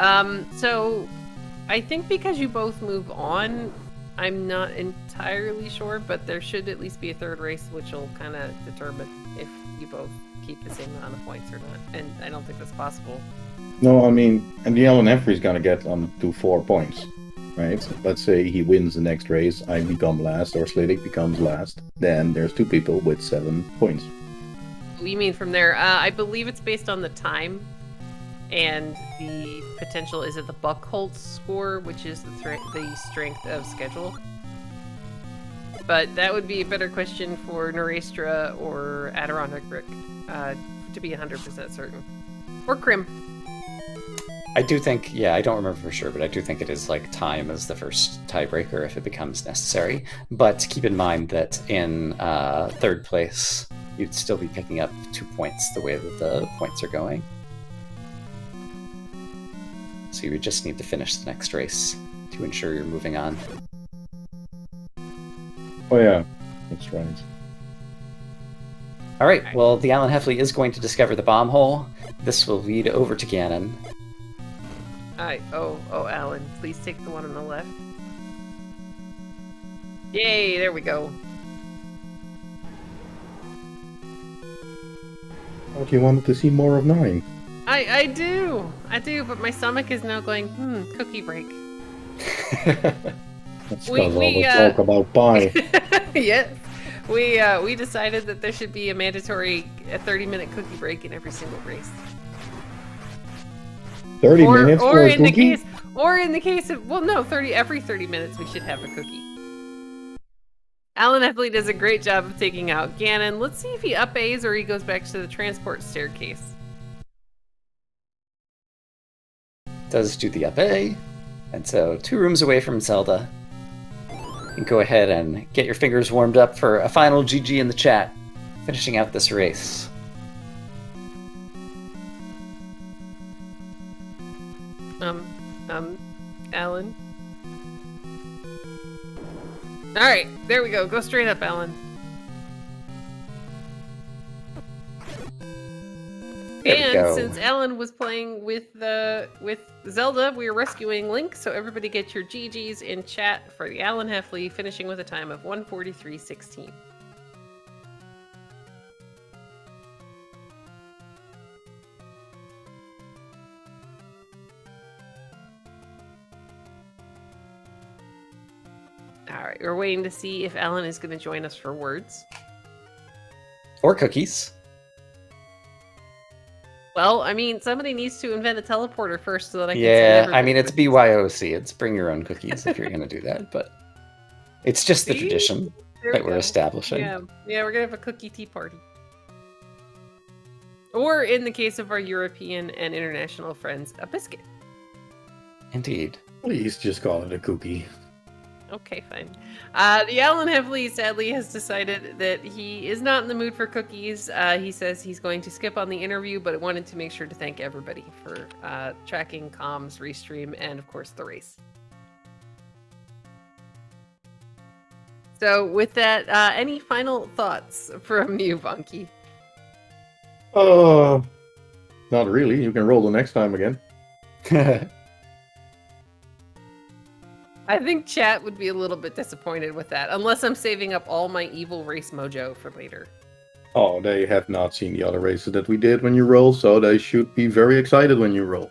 So I think because you both move on, I'm not entirely sure, but there should at least be a third race, which will kind of determine if you both keep the same amount of points or not. And I don't think that's possible. No, I mean, and the Alan Heffley's gonna get on to 4 points, right? So let's say he wins the next race, I become last, or Slidic becomes last. Then there's 2 people with 7 points. What do you mean from there? I believe it's based on the time, and the potential is at the Buckholz score, which is the strength of schedule. But that would be a better question for Nerestra or Adirondack Rick, to be 100% certain. Or Krim. I do think, yeah, I don't remember for sure, but I do think it is like time as the first tiebreaker if it becomes necessary. But keep in mind that in third place, you'd still be picking up 2 points the way that the points are going. So you would just need to finish the next race to ensure you're moving on. Oh yeah, that's right. All right, well, the Alan Heffley is going to discover the bomb hole. This will lead over to Ganon. Oh, Alan, please take the one on the left. Yay, there we go. Thought you wanted to see more of 9. I do, but my stomach is now going, cookie break. That's We- because all we, the talk about pie. Yes. We decided that there should be a mandatory 30-minute cookie break in every single race. 30 minutes for a in the cookie? case, or in the case of, well, no, every 30 minutes we should have a cookie. Alan Heffley does a great job of taking out Ganon. Let's see if he up A's or he goes back to the transport staircase. Does do the up A, and so 2 rooms away from Zelda. You can go ahead and get your fingers warmed up for a final GG in the chat, finishing out this race. Alan. Alright, there we go. Go straight up, Alan. There we And go. since Alan was playing with Zelda, we are rescuing Link, so everybody get your GGs in chat for the Alan Heffley, finishing with a time of 1:43.16. All right, we're waiting to see if Alan is going to join us for words. Or cookies. Well, I mean, somebody needs to invent a teleporter first so that I can send Yeah, everybody I mean, it's cookies. BYOC. It's bring your own cookies if you're going to do that, but it's just the See? tradition There that we we're go. establishing. Yeah, we're going to have a cookie tea party. Or, in the case of our European and international friends, a biscuit. Indeed. Please just call it a cookie. Okay, fine. The Alan Heffley sadly has decided that he is not in the mood for cookies. He says he's going to skip on the interview, but wanted to make sure to thank everybody for tracking comms, restream, and of course the race. So with that, any final thoughts from you, Bonky? Not really. You can roll the next time again. I think chat would be a little bit disappointed with that, unless I'm saving up all my evil race mojo for later. Oh, they have not seen the other races that we did when you roll, so they should be very excited when you roll.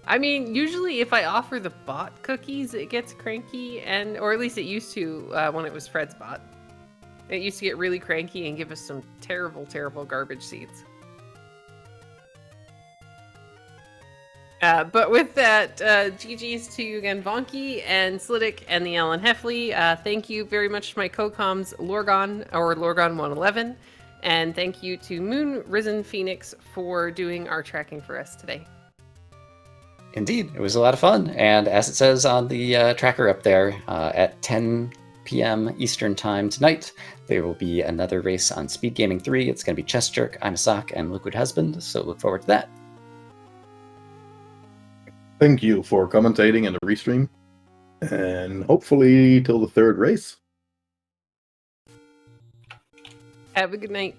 I mean, usually if I offer the bot cookies, it gets cranky, or at least it used to when it was Fred's bot. It used to get really cranky and give us some terrible, terrible garbage seeds. But with that, GG's to you again, Vonky and Slidic and the Alan Heffley. Thank you very much to my co-coms, Lorgon, or Lorgon111. And thank you to Moon Risen Phoenix for doing our tracking for us today. Indeed, it was a lot of fun. And as it says on the tracker up there, at 10 p.m. Eastern Time tonight, there will be another race on SpeedGaming 3. It's going to be Chest Jerk, I'm a Sock, and Liquid Husband, so look forward to that. Thank you for commentating in the restream, and hopefully till the third race. Have a good night.